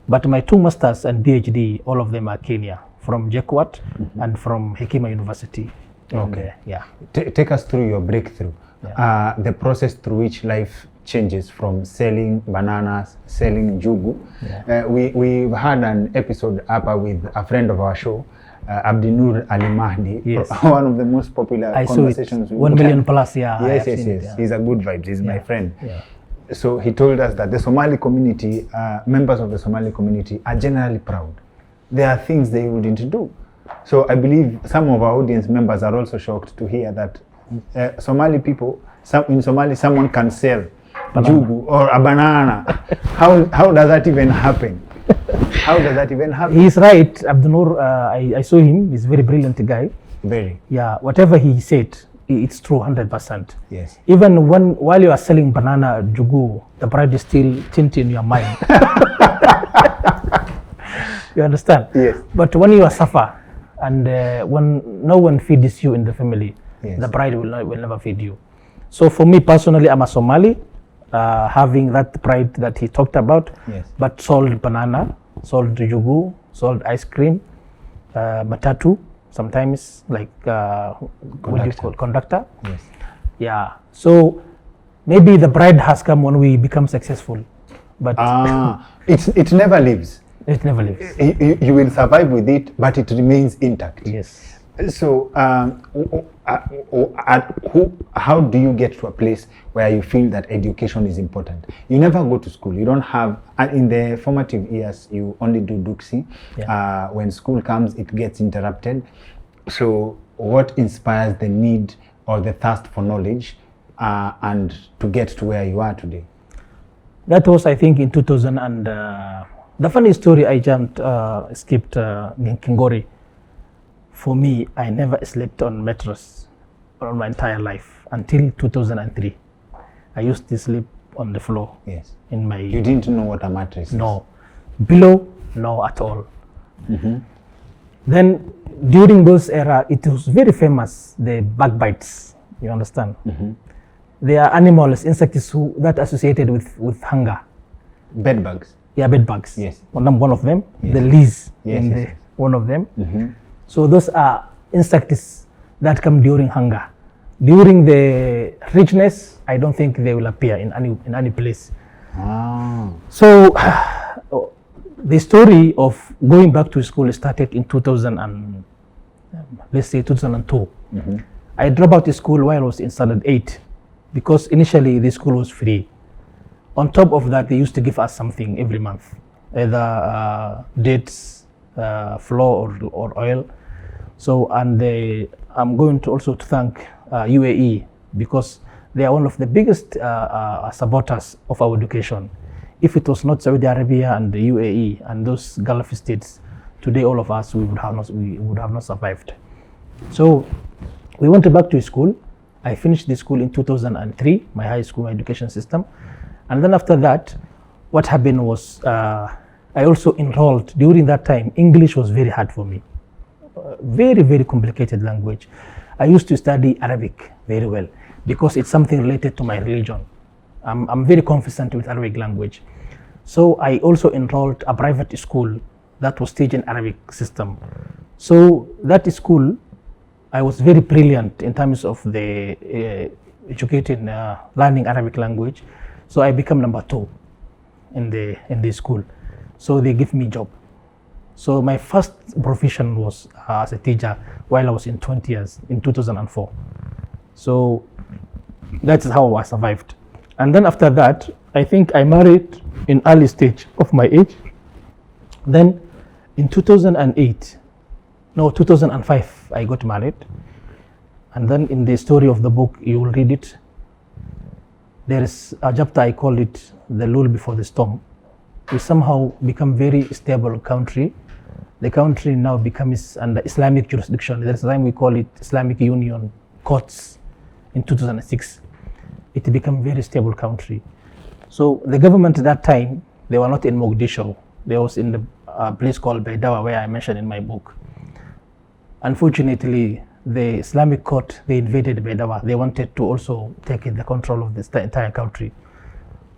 But my 2 masters and PhD, all of them are Kenya, from JKUAT and from Hekima University. Okay. Yeah. Take us through your breakthrough, the process through which life changes from selling bananas, selling jugu. We've had an episode up with a friend of our show, Abdinur Ali Mahdi, Yes. one of the most popular I saw conversations. it. 1 million plus, yeah. I Yes, have yes, seen yes. it, yeah. He's a good vibe. He's my friend. Yeah. So he told us that the Somali community, members of the Somali community are generally proud. There are things they wouldn't do. So I believe some of our audience members are also shocked to hear that Somali people, in Somali, someone can sell jugu or a banana. How does that even happen? How does that even happen? He's right, Abdunur. I saw him. He's a very brilliant guy. Very. Yeah, whatever he said, it's true 100%. Yes. Even while you are selling banana jugu, the bride is still tinted in your mind. You understand? Yes. But when you suffer and when no one feeds you in the family, Yes. the bride will never feed you. So for me personally, I'm a Somali, having that pride that he talked about, Yes. but sold banana, sold jugu, sold ice cream, matatu, sometimes like what do you call conductor? Yes. Yeah. So maybe the bride has come when we become successful, but It never leaves. it never leaves. You will survive with it, but it remains intact. Yes. So, how do you get to a place where you feel that education is important? You never go to school. You don't have, in the formative years, you only do duxi. Yeah. When school comes, it gets interrupted. So, what inspires the need or the thirst for knowledge and to get to where you are today? That was, I think, in 2000. And the funny story, I skipped Kingori. For me, I never slept on mattress all my entire life until 2003. I used to sleep on the floor. Yes. In my. You didn't know what a mattress is? No. Below, no at all. Then during those era, it was very famous, the bug bites. You understand? They are animals, insects that associated with hunger. Bed bugs? Yeah, bed bugs. Yes. One of them, Yes. the leaves, Yes, yes. one of them. So those are insects that come during hunger. During the richness, I don't think they will appear in any place. So the story of going back to school started in 2000 and let's say 2002. I dropped out of school while I was in standard 8 because initially the school was free. On top of that, they used to give us something every month, either dates, flour or oil. So, and I'm going to also to thank UAE because they are one of the biggest supporters of our education. If it was not Saudi Arabia and the UAE and those Gulf states, today all of us we would have not survived. So we went back to school. I finished the school in 2003, my high school, my education system. And then after that, what happened was I also enrolled. During that time, English was very hard for me. Very, very complicated language. I used to study Arabic very well because it's something related to my religion. I'm very confident with Arabic language. So I also enrolled a private school that was teaching Arabic system. So that school, I was very brilliant in terms of the educating, learning Arabic language. So I became number 2 in the school. So they give me job. So my first profession was as a teacher while I was in 20 years, in 2004. So that's how I survived. And then after that, I think I married in early stage of my age. Then in 2005, I got married. And then in the story of the book, you will read it. There is a chapter, I call it the lull before the storm. We somehow become very stable country. The country now becomes under Islamic jurisdiction. There's a time we call it Islamic Union courts in 2006. It became very stable country. So the government at that time, they were not in Mogadishu. They was in the place called Baidawa, where I mentioned in my book. Unfortunately, the Islamic court, they invaded Baidawa. They wanted to also take the control of the entire country.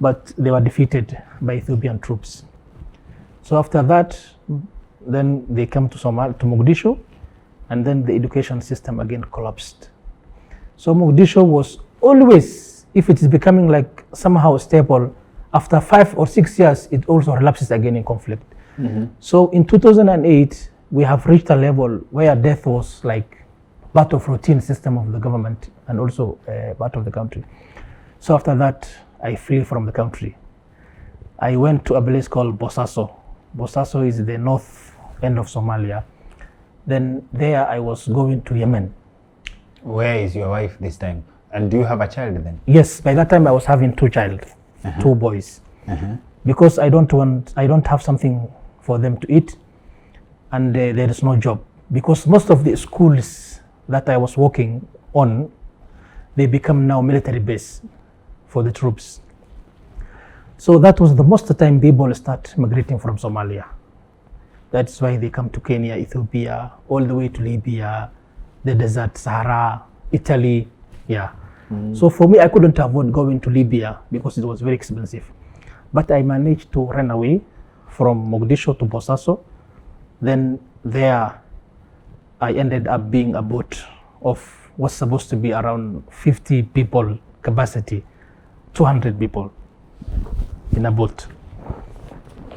But they were defeated by Ethiopian troops. So after that, then they come to Mogadishu, and then the education system again collapsed. So Mogadishu was always, if it is becoming like somehow stable, after 5 or 6 years, it also relapses again in conflict. So in 2008, we have reached a level where death was like part of routine system of the government and also part of the country. So after that, I flee from the country. I went to a place called Bosaso. Bosaso is the north end of Somalia. Then there I was going to Yemen. Where is your wife this time? And do you have a child then? Yes, by that time I was having 2 children, 2 boys. Because I don't have something for them to eat, and there is no job. Because most of the schools that I was working on, they become now military base for the troops. So that was the most time people start migrating from Somalia. That's why they come to Kenya, Ethiopia, all the way to Libya, the desert, Sahara, Italy. Yeah. So for me, I couldn't afford going to Libya because it was very expensive. But I managed to run away from Mogadishu to Bosaso. Then there, I ended up being a boat of what's supposed to be around 50 people capacity, 200 people in a boat.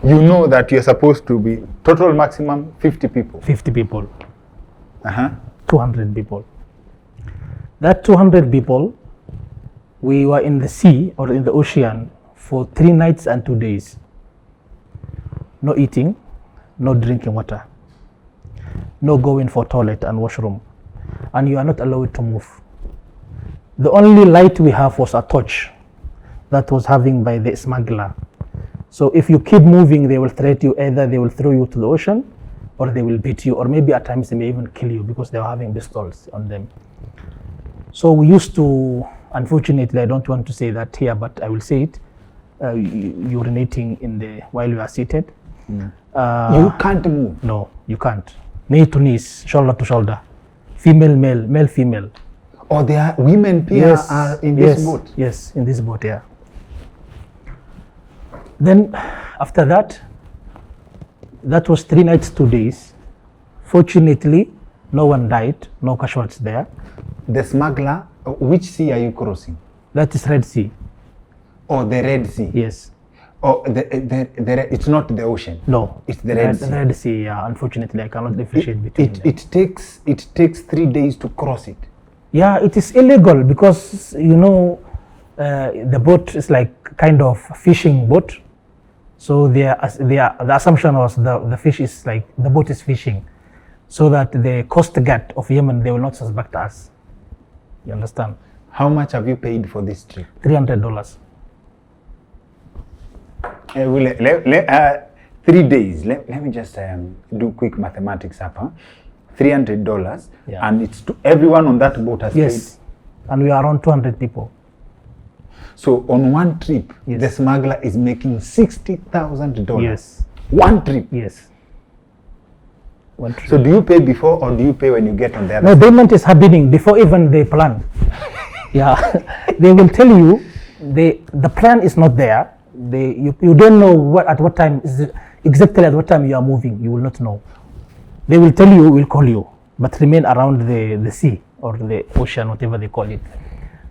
You know that you're supposed to be total maximum 50 people. 50 people, Uh-huh. 200 people. That 200 people, we were in the sea or in the ocean for 3 nights and 2 days. No eating, no drinking water, no going for toilet and washroom, and you are not allowed to move. The only light we have was a torch that was having by the smuggler. So if you keep moving, they will threaten you. Either they will throw you to the ocean, or they will beat you, or maybe at times they may even kill you because they are having pistols on them. So we used to, unfortunately, I don't want to say that here, but I will say it, urinating in the while you are seated. You can't move. No, you can't. Knee to knees, shoulder to shoulder. Female, male, male, female. Or there are women here are in this boat. Yes, in this boat, yeah. Then after that, that was 3 nights, 2 days. Fortunately, no one died, no casualties there. The smuggler, which sea are you crossing? That is Red Sea. Or the Red Sea? Yes. Or it's not the ocean? No. It's the Red Sea. The Red Sea, yeah. Unfortunately, I cannot differentiate between them. It takes 3 days to cross it. Yeah, it is illegal because, you know, the boat is like kind of fishing boat. So the assumption was the fish is like, the boat is fishing, so that the Coast Guard of Yemen, they will not suspect us. You understand? How much have you paid for this trip? $300. 3 days. Let me just do quick mathematics up. Huh? $300, Yeah. and it's to everyone on that boat has Yes, and we are around 200 people. paid. So on one trip, Yes. the smuggler is making $60,000. Yes, One trip. yes. One trip. So do you pay before or do you pay when you get on the other No, side? payment is happening before even they plan. Yeah, they will tell you the plan is not there. You don't know at what time is it, exactly at what time you are moving. You will not know. They will tell you, will call you, but remain around the sea or the ocean, whatever they call it.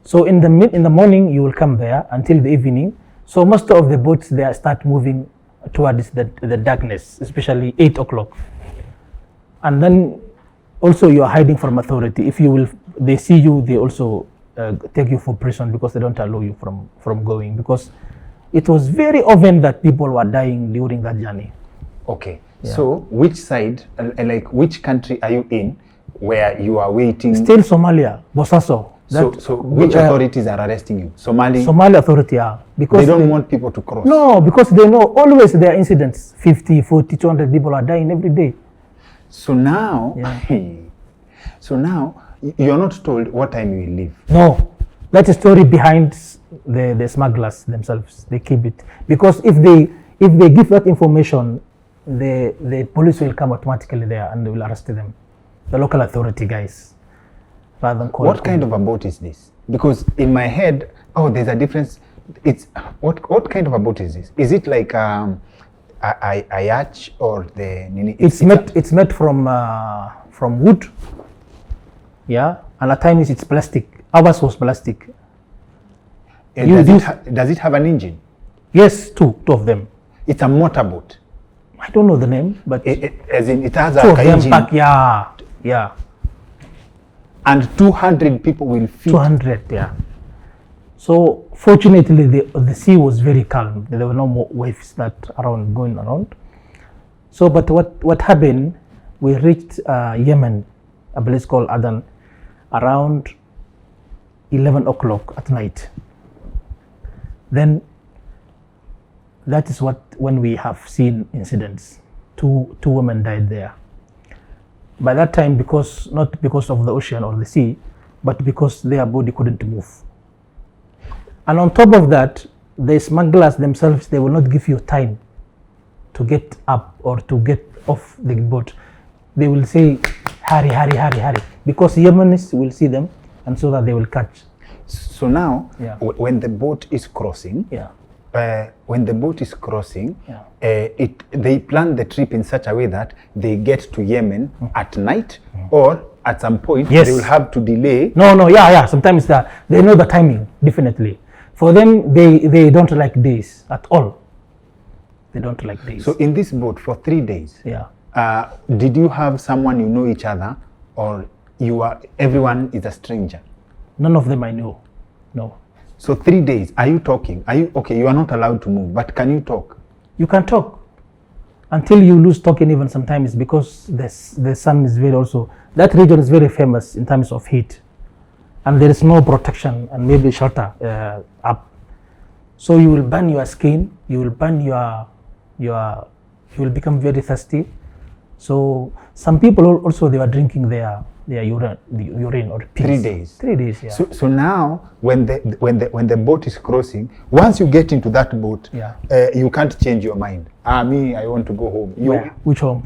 So in the morning you will come there until the evening. So most of the boats there start moving towards the darkness, especially 8 o'clock. And then also you are hiding from authority. If they see you, they also take you for prison because they don't allow you from going, because it was very often that people were dying during that journey. Okay. Yeah. So which side, like which country are you in where you are waiting? Still Somalia, Bosaso. So which authorities are arresting you? Somalia authority, yeah. Because they don't want people to cross. No, because they know always there are incidents. 50, 40, 200 people are dying every day. So now, Yeah. so now you're not told what time you will leave. No, that is story behind the smugglers themselves. They keep it because if they give that information, the police will come automatically there and they will arrest them. The local authority guys, rather than call. What kind of a boat is this? Because in my head, there's a difference. It's what kind of a boat is this? Is it like a yacht or the? It's made from wood. Yeah, and at times it's plastic. Ours was plastic. Does it have an engine? Yes, two of them. It's a motorboat. I don't know the name, but As in it has two of a them engine. pack. Yeah. And 200 people will fit. 200, yeah. So fortunately, the sea was very calm. There were no more waves going around. So, but what happened? We reached Yemen, a place called Aden, around 11 o'clock at night. Then that is when we have seen incidents. Two women died there. By that time, not because of the ocean or the sea, but because their body couldn't move. And on top of that, the smugglers themselves, they will not give you time to get up or to get off the boat, they will say, hurry, hurry, hurry, hurry, because Yemenis will see them, and so that they will catch. So now, Yeah. When the boat is crossing, Yeah. when the boat is crossing, Yeah. they plan the trip in such a way that they get to Yemen at night, or at some point Yes. they will have to delay. No, yeah. Sometimes they know the timing, definitely. For them, they don't like days at all. They don't like days. So in this boat for 3 days, yeah. did you have someone you know each other, or everyone is a stranger? None of them I know. No. So 3 days, are you talking? Are you okay? You are not allowed to move, but can you talk? You can talk until you lose talking even sometimes, because the sun is very also, that region is very famous in terms of heat, and there is no protection and maybe shelter up. So you will burn your skin, you will burn you will become very thirsty. So some people also, they were drinking their urine or piss. 3 days. 3 days, yeah. So now, when the boat is crossing, once you get into that boat, Yeah. You can't change your mind. Me, I want to go home. Where? Which home?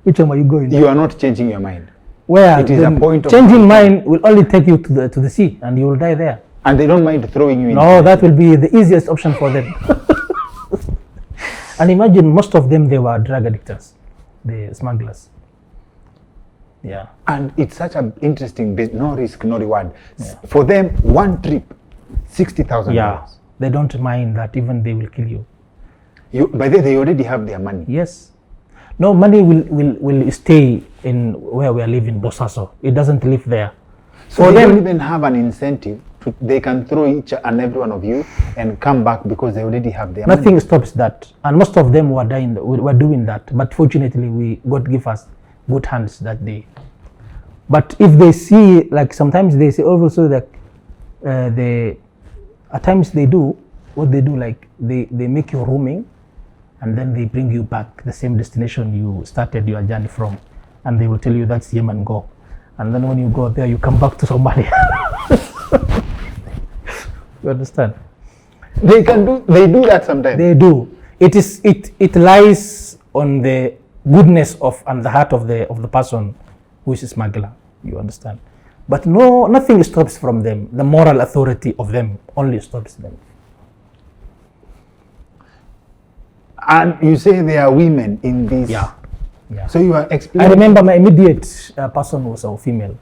Which home are you going? You are not changing your mind, Where? It is a point of changing mind will only take you to the sea, and you will die there. and they don't mind throwing you in. No, that will be the easiest option for them. And imagine, most of them, they were drug addicts, the smugglers. Yeah. And it's such an interesting business. No risk, no reward. Yeah. For them, one trip, $60,000. Yeah. They don't mind that even they will kill you. By then, they already have their money. Yes. No, money will stay in where we are living, Bosaso. It doesn't live there. So they don't even have an incentive. They can throw each and every one of you and come back because they already have their Nothing money. stops that. And most of them were doing that. But fortunately, God give us good hands that day. But if they see, like sometimes they say also that at times they do, what they do, like they make you roaming, and then they bring you back the same destination you started your journey from, and they will tell you that's Yemen, go. And then when you go there, you come back to Somalia. You understand? They do that sometimes. They do. It lies on the goodness of and the heart of the person who is a smuggler. You understand? But nothing stops from them. The moral authority of them only stops them. And you say there are women in this. Yeah. So you are I explaining. remember my immediate person was a female.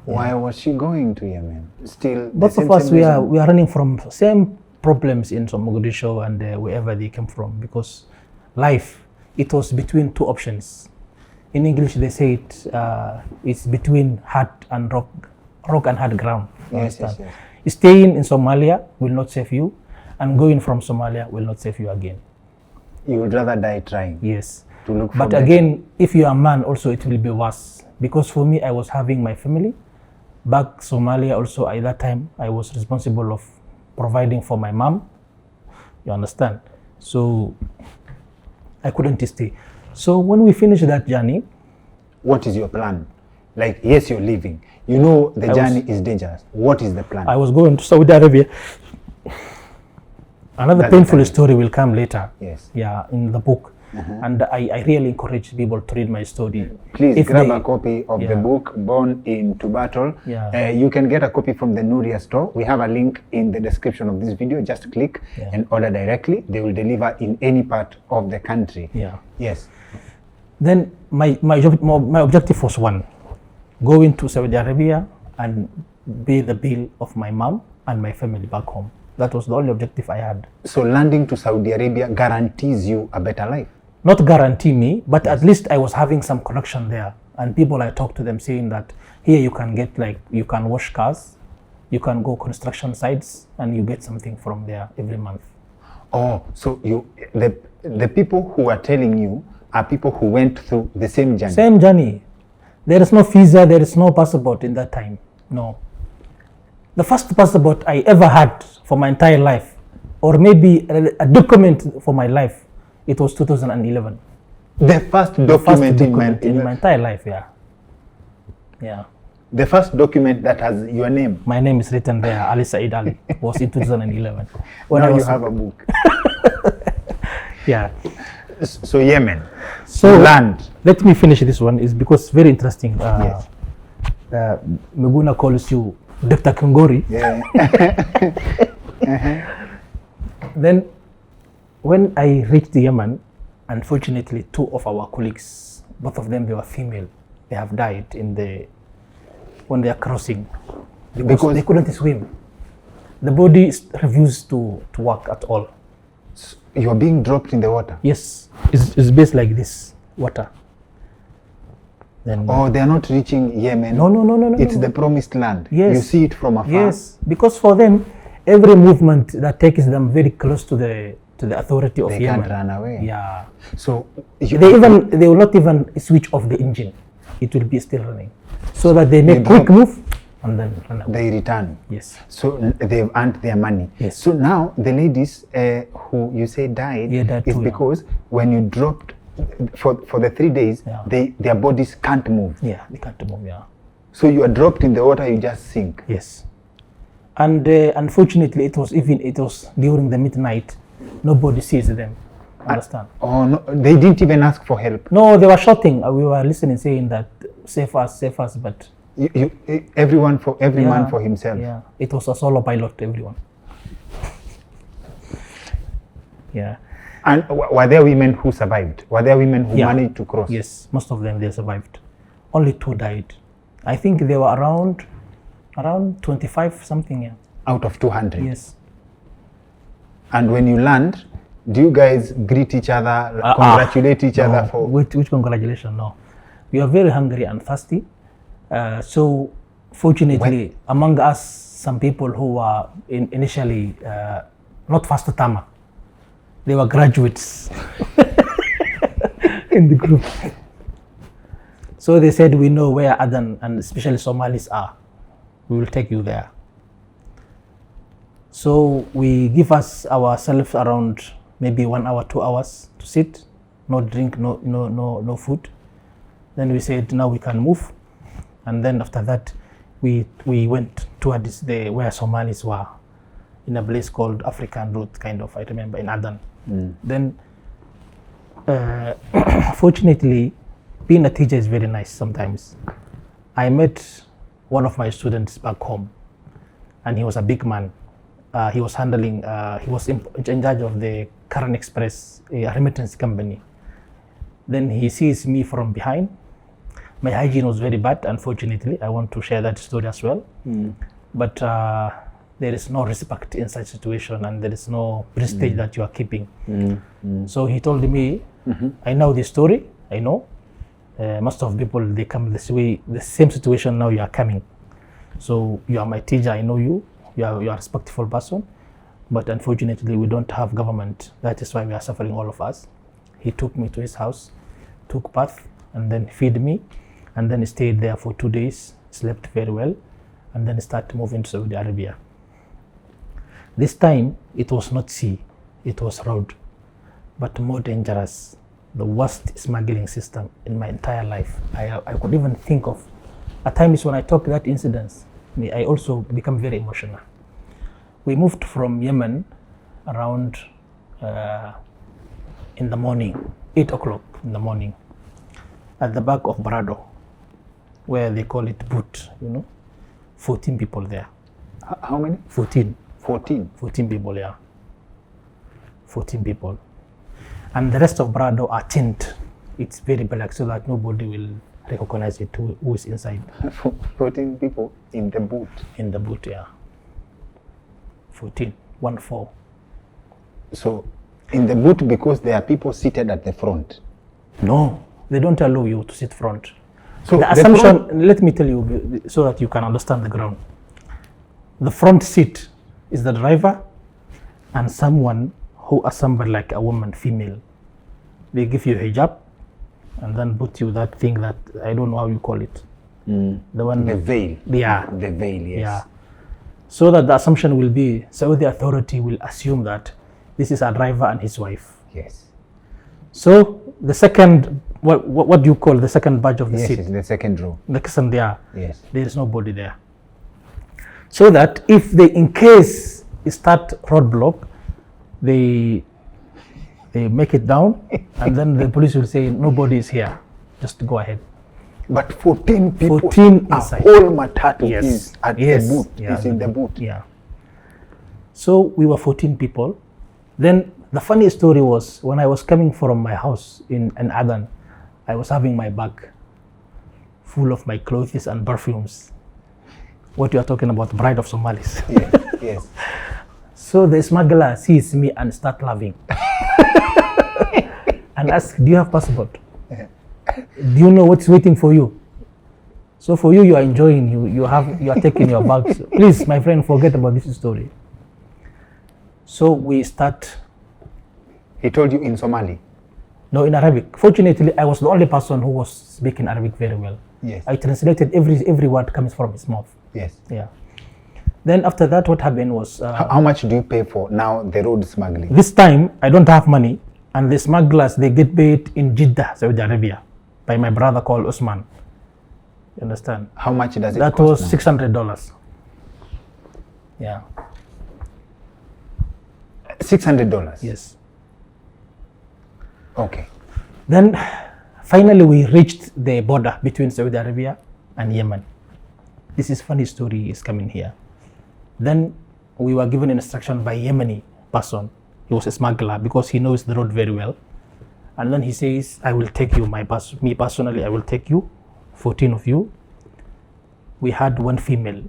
Why was she going to Yemen? Still, Both of us, we are running from same problems in Mogadishu and wherever they came from, because life, it was between two options. In English, they say it's between hard and rock and hard ground. Yes. Staying in Somalia will not save you, and going from Somalia will not save you again. You would rather die trying. Yes. To look for But better. again, if you are a man, also it will be worse, because for me, I was having my family back Somalia. Also, at that time, I was responsible of providing for my mom. You understand? So I couldn't stay. So when we finished that journey, What is your plan? Like, yes, you're leaving. You know the journey is dangerous. What is the plan? I was going to Saudi Arabia. Another That's painful the story will come later. Yes. Yeah, in the book. And I really encourage people to read my story. Please If grab they- a copy of the Yeah. book, Born into Battle. Yeah. You can get a copy from the Nuria store. We have a link in the description of this video. Just click and order directly. They will deliver in any part of the country. Yeah. Yes. Then my objective was one: go into Saudi Arabia and pay the bill of my mom and my family back home. That was the only objective I had. So landing to Saudi Arabia guarantees you a better life. Not guarantee me, but at least I was having some connection there. And people, I talked to them saying that here you can get, like, you can wash cars, you can go construction sites, and you get something from there every month. Oh, so the people who are telling you are people who went through the same journey. Same journey. There is no visa, there is no passport in that time. No. The first passport I ever had for my entire life, or maybe a document for my life, it was 2011. The first First document, document in my entire life, yeah. Yeah. the first document that has your name. My name is written there, Ali Said Ali, was in 2011. Now you have a book. Yeah. So Yemen, So land. let me finish this one. Is because very interesting. Yes. Muguna calls you Dr. Kongori. Yeah. Then, when I reached Yemen, unfortunately, two of our colleagues, both of them, they were female. They have died when they are crossing because they couldn't swim. The body refused to work at all. You're being dropped in the water. Yes, it's based like this, water. Then Oh, they're not reaching Yemen. no. It's the promised land. Yes. You see it from afar. Yes, because for them, every movement that takes them very close to the authority of They Yemen. can't run away. Yeah. So They will not even switch off the engine. It will be still running, so that they make quick move and then run away. they return. Yes. So they've earned their money. Yes. So now the ladies who you say died, Yeah, died is too, yeah. because when you dropped for the 3 days, Yeah. their bodies can't move. Yeah, they can't move. Yeah. So you are dropped in the water, you just sink. Yes. And unfortunately, it was during the midnight. Nobody sees them. Understand? Oh no, they didn't even ask for help. No, they were shouting. We were listening, saying that save us, but Every man for yeah, himself. Yeah, it was a solo pilot. Everyone. Yeah. And were there women who survived? Were there women who Yeah. managed to cross? Yes, most of them they survived. Only 2 died. I think they were around 25 something. Yeah. Out of 200. Yes. And when you land, do you guys greet each other, congratulate each other for? Which congratulations? No, we are very hungry and thirsty. So fortunately, among us, some people who were initially not first timer, they were graduates in the group. So they said, we know where Aden and especially Somalis are. We will take you there. So we give ourselves around maybe 1 hour, 2 hours to sit, no drink, no food. Then we said, now we can move. And then after that, we went towards where Somalis were, in a place called African Route, kind of, I remember, in Aden. Then, fortunately, being a teacher is very nice sometimes. I met one of my students back home, and he was a big man. He was handling, he was in charge of the Current Express, a remittance company. Then he sees me from behind. My hygiene was very bad, unfortunately. I want to share that story as well. But there is no respect in such situation, and there is no prestige that you are keeping. So he told me, I know the story, I know. Most of people, they come this way, the same situation now you are coming. So you are my teacher, I know you. You are a respectful person, but unfortunately we don't have government. That is why we are suffering, all of us. He took me to his house, took bath, and then feed me, and then stayed there for 2 days, slept very well, and then started moving to Saudi Arabia. This time it was not sea, it was road, but more dangerous. The worst smuggling system in my entire life. I could even think of. At times when I talk that incidents, I also become very emotional. We moved from Yemen around in the morning, 8 o'clock in the morning, at the back of Barado, where they call it Boot, 14 people there. How many? 14. 14. 14 people, yeah. 14 people. And the rest of Barado are tint. It's very black so that nobody will recognize it who is inside. 14 people in the boot. In the boot, yeah. 14, 1-4. So in the boot, because there are people seated at the front. No, they don't allow you to sit front. So the assumption, let me tell you so that you can understand the ground. The front seat is the driver and someone who assembled like a woman, female. They give you hijab and then put you that thing that, I don't know how you call it. The one. The veil. Yeah. The veil, yes. Yeah. So that the assumption will be, Saudi authority will assume that this is a driver and his wife. Yes. So the second, what do you call the second badge of the seat? Yes, the second row. The second there. Yes. There is nobody there. So that if they, in case, start roadblock, they They make it down, and then the police will say, nobody is here. Just go ahead. But 14 people, 14 a inside. whole matatu Yes. is at Yes. the boot, Yeah, is in the boot. Yeah. So we were 14 people. Then the funny story was when I was coming from my house in Adan, I was having my bag full of my clothes and perfumes. What you are talking about, bride of Somalis. Yes, yes. So the smuggler sees me and start laughing and asks, do you have passport? Do you know what's waiting for you? So for you, you are enjoying, you are taking your bags. Please, my friend, forget about this story. So we start. He told you in Somali? No, in Arabic. Fortunately, I was the only person who was speaking Arabic very well. Yes. I translated every word comes from his mouth. Yes. Yeah. Then after that, what happened was... How much do you pay for now the road smuggling? This time, I don't have money. And the smugglers, they get paid in Jeddah, Saudi Arabia, by my brother called Usman. You understand? How much does it That cost was $600. Yeah. $600? Yes. Okay. Then finally we reached the border between Saudi Arabia and Yemen. This is funny story is coming here. Then we were given instruction by Yemeni person. He was a smuggler because he knows the road very well. And then he says, I will take you, me personally, I will take you, 14 of you. We had one female.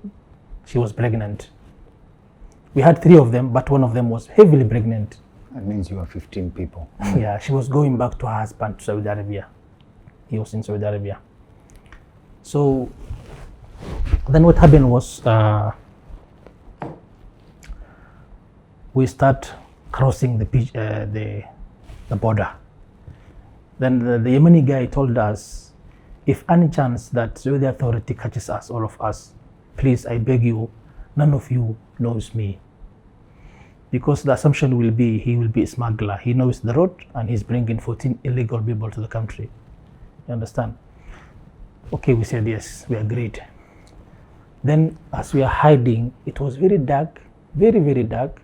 She was pregnant. We had 3 of them, but one of them was heavily pregnant. That means you are 15 people. Yeah, she was going back to her husband to Saudi Arabia. He was in Saudi Arabia. So then what happened was we start crossing the border. Then the Yemeni guy told us, if any chance that Saudi authority catches us, all of us, please, I beg you, none of you knows me. Because the assumption will be he will be a smuggler. He knows the road and he's bringing 14 illegal people to the country. You understand? Okay, we said yes, we agreed. Then as we are hiding, it was very dark, very, very dark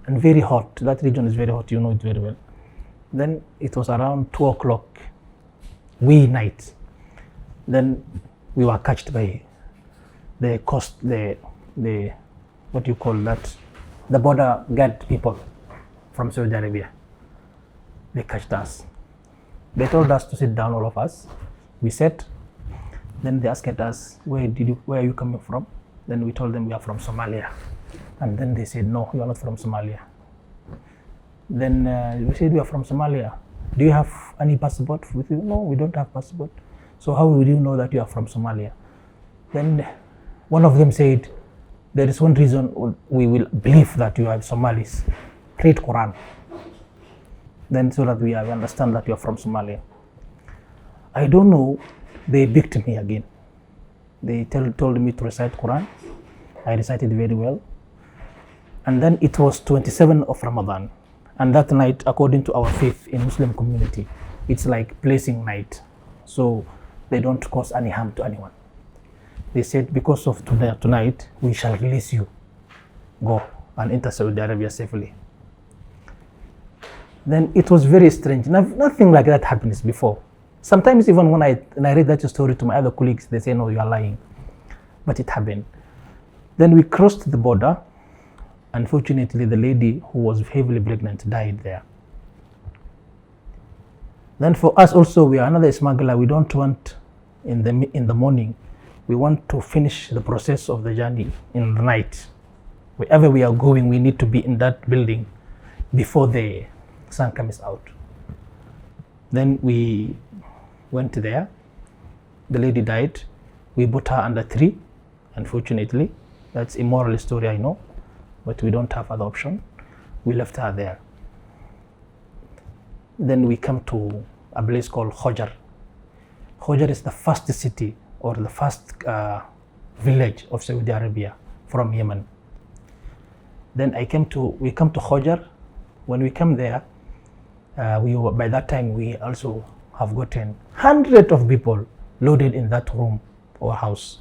and very hot. That region is very hot, you know it very well. Then it was around 2 o'clock, wee night. Then we were catched by the what do you call that? The border guard people from Saudi Arabia. They catched us. They told us to sit down, all of us. We sat. Then they asked us, where are you coming from? Then we told them we are from Somalia. And then they said, no, you are not from Somalia. Then we said, we are from Somalia. Do you have any passport with you? No, we don't have passport. So how will you know that you are from Somalia? Then one of them said, there is one reason we will believe that you are Somalis. Read Quran. Then so that we understand that you are from Somalia. I don't know, they begged me again. They told me to recite Quran. I recited very well. And then it was 27th of Ramadan. And that night, according to our faith in Muslim community, it's like blessing night. So they don't cause any harm to anyone. They said, because of tonight, we shall release you. Go and enter Saudi Arabia safely. Then it was very strange. Nothing like that happens before. Sometimes even when I read that story to my other colleagues, they say, no, you are lying. But it happened. Then we crossed the border. Unfortunately, the lady who was heavily pregnant died there. Then for us also, we are another smuggler. We don't want in the morning. We want to finish the process of the journey in the night. Wherever we are going, we need to be in that building before the sun comes out. Then we went there. The lady died. We put her under a tree. Unfortunately, that's a immoral story, I know, but we don't have other option. We left her there. Then we come to a place called Khojar. Khojar is the first city or the first village of Saudi Arabia from Yemen. Then we come to Khojar. When we come there, by that time we also have gotten hundreds of people loaded in that room or house,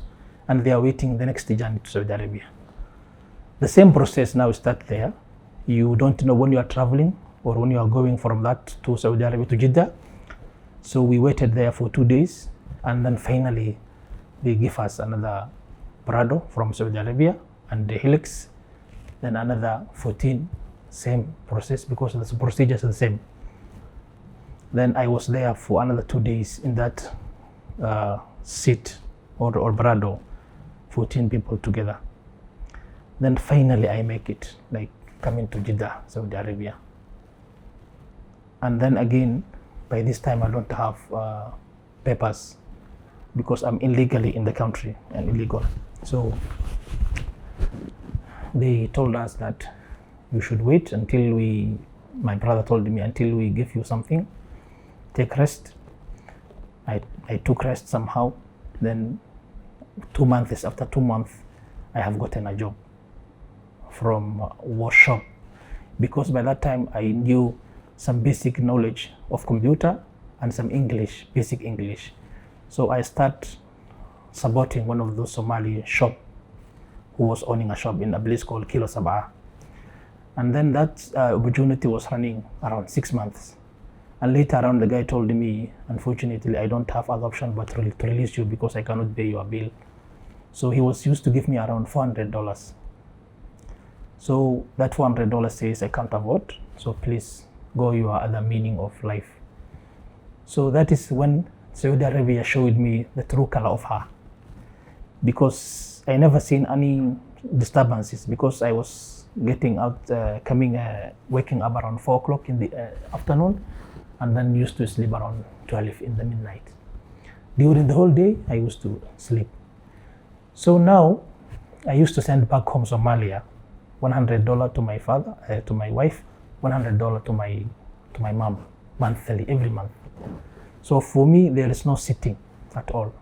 and they are waiting the next journey to Saudi Arabia. The same process now starts there. You don't know when you are traveling, or when you are going from that to Saudi Arabia to Jeddah. So we waited there for 2 days, and then finally they give us another Prado from Saudi Arabia and the Helix, then another 14, same process because the procedures are the same. Then I was there for another 2 days in that seat or Prado, 14 people together. Then finally I make it, like coming to Jeddah, Saudi Arabia. And then again, by this time I don't have papers because I'm illegally in the country and illegal. So they told us that you should wait until my brother told me, until we give you something, take rest. I took rest somehow. Then 2 months, after 2 months, I have gotten a job from a workshop, because by that time I knew some basic knowledge of computer and some English, basic English. So I start supporting one of those Somali shop who was owning a shop in a place called Kilo Sabah. And then that opportunity was running around 6 months. And later on, the guy told me, unfortunately, I don't have other option but to release you because I cannot pay your bill. So he was used to give me around $400. So that $400 says I can't afford, so please go your other meaning of life. So that is when Saudi Arabia showed me the true color of her, because I never seen any disturbances, because I was getting out, waking up around 4 o'clock in the afternoon, and then used to sleep around 12 in the midnight. During the whole day, I used to sleep. So now, I used to send back home Somalia, $100 to my father, to my wife, $100 to my mom, monthly, every month. So for me, there is no sitting at all.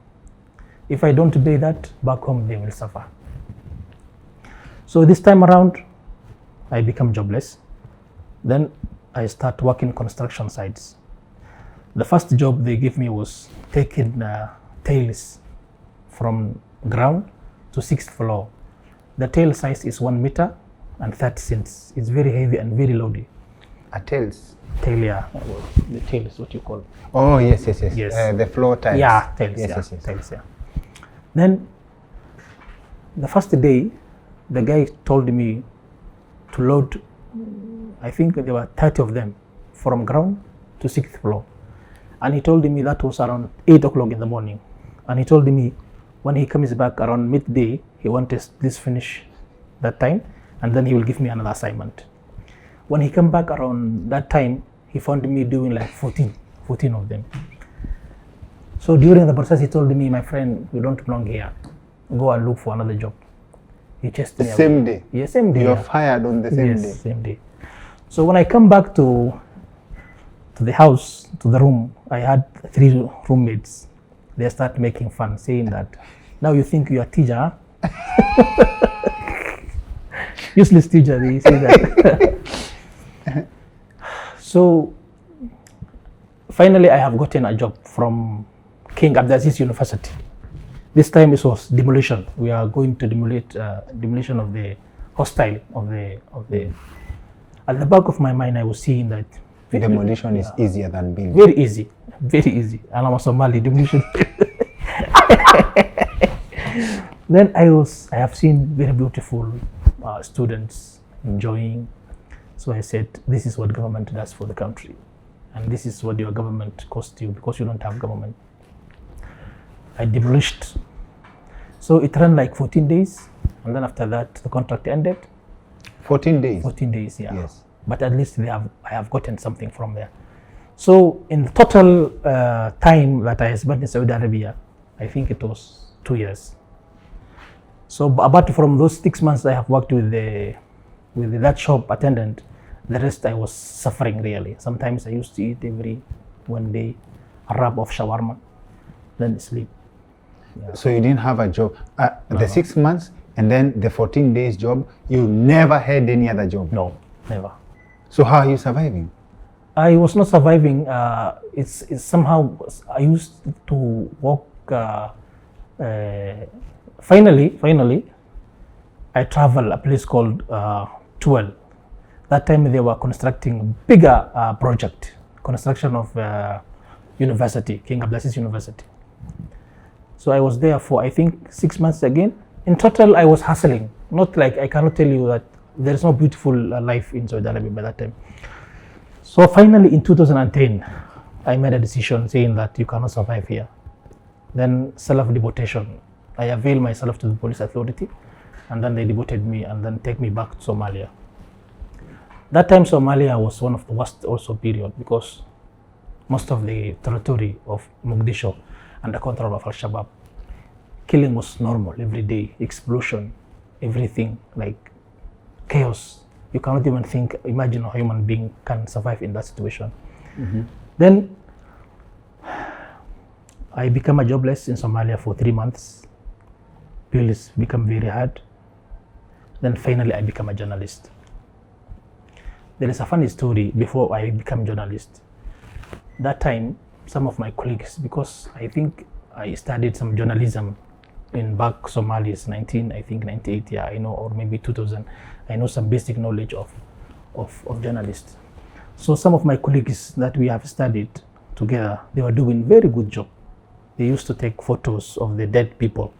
If I don't pay that, back home they will suffer. So this time around, I become jobless. Then I start working construction sites. The first job they gave me was taking tails from ground to 6th floor. The tail size is 1 meter and 30 cents. It's very heavy and very loady. A tails? Tail, yeah. The tail is what you call. Oh, yes. Yes. The floor tiles. Yeah, tails, Yes. tails, yeah. Then the first day, the guy told me to load, I think there were 30 of them from ground to 6th floor. And he told me that was around 8 o'clock in the morning. And he told me when he comes back around midday, he wants this finish that time, and then he will give me another assignment. When he came back around that time, he found me doing like 14 of them. So during the process, he told me, my friend, you don't belong here. Go and look for another job. He chased me away. Same day? Yeah, same day. You are fired on the same day? Yes, same day. So when I come back to the house, to the room, I had 3 roommates. They start making fun, saying that, now you think you are teacher, huh? Useless teacher, they say that. So finally I have gotten a job from King Abdulaziz University. This time it was demolition. We are going to demolition of the hostel of the. At the back of my mind, I was seeing that demolition is easier than building. Very easy, and I'm a Somali, demolition. Then I have seen very beautiful students enjoying. So I said, this is what government does for the country, and this is what your government costs you because you don't have government. I demolished. So it ran like 14 days, and then after that the contract ended. 14 days? 14 days, yeah. Yes. But at least I have gotten something from there. So in the total time that I spent in Saudi Arabia, I think it was 2 years. So apart from those 6 months I have worked with that shop attendant, the rest I was suffering really. Sometimes I used to eat every 1 day a wrap of shawarma, then sleep. Yeah. So you didn't have a job. The 6 months and then the 14 days job, you never had any other job? No, never. So how are you surviving? I was not surviving. It's somehow I used to work. Finally, I travel a place called Tuel. That time they were constructing a bigger project, construction of university, King Abdulaziz University. So I was there for, I think, 6 months again. In total, I was hustling. Not like, I cannot tell you that there is no beautiful life in Saudi Arabia by that time. So finally in 2010, I made a decision saying that you cannot survive here. Then self-deportation. I availed myself to the police authority, and then they deported me and then take me back to Somalia. That time Somalia was one of the worst also period, because most of the territory of Mogadishu under control of Al-Shabaab. Killing was normal every day, explosion, everything, like chaos. You cannot even imagine how a human being can survive in that situation. Then I became a jobless in Somalia for 3 months. Bills become very hard. Then finally I became a journalist. There is a funny story before I became journalist. That time, some of my colleagues, because I think I studied some journalism in back Somalis, 98, yeah, I know, or maybe 2000. I know some basic knowledge of journalists. So some of my colleagues that we have studied together, they were doing very good job. They used to take photos of the dead people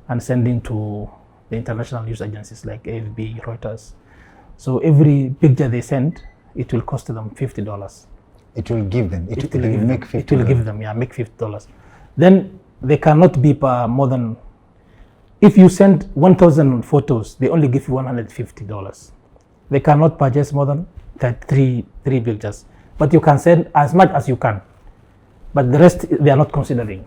and sending to the international news agencies like AFP, Reuters. So every picture they send, it will cost them $50. It will give them. It will make $50. It will give them, yeah, make $50. Then they cannot be more than, if you send 1,000 photos, they only give you $150. They cannot purchase more than three pictures, but you can send as much as you can. But the rest they are not considering.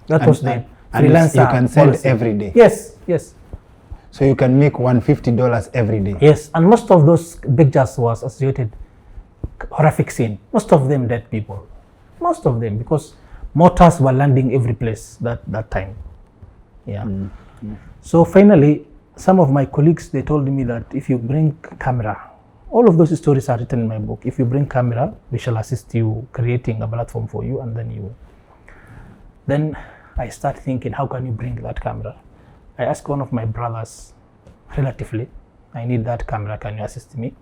That was the freelancer. You can send policy. every day. Yes, yes. So you can make $150 every day. Yes, and most of those pictures was associated horrific scene. Most of them dead people. Most of them, because mortars were landing every place that time. Yeah. So finally, some of my colleagues, they told me that if you bring camera, all of those stories are written in my book. If you bring camera, we shall assist you creating a platform for you, and then I start thinking, how can you bring that camera? I asked one of my brothers, relatively, I need that camera, can you assist me?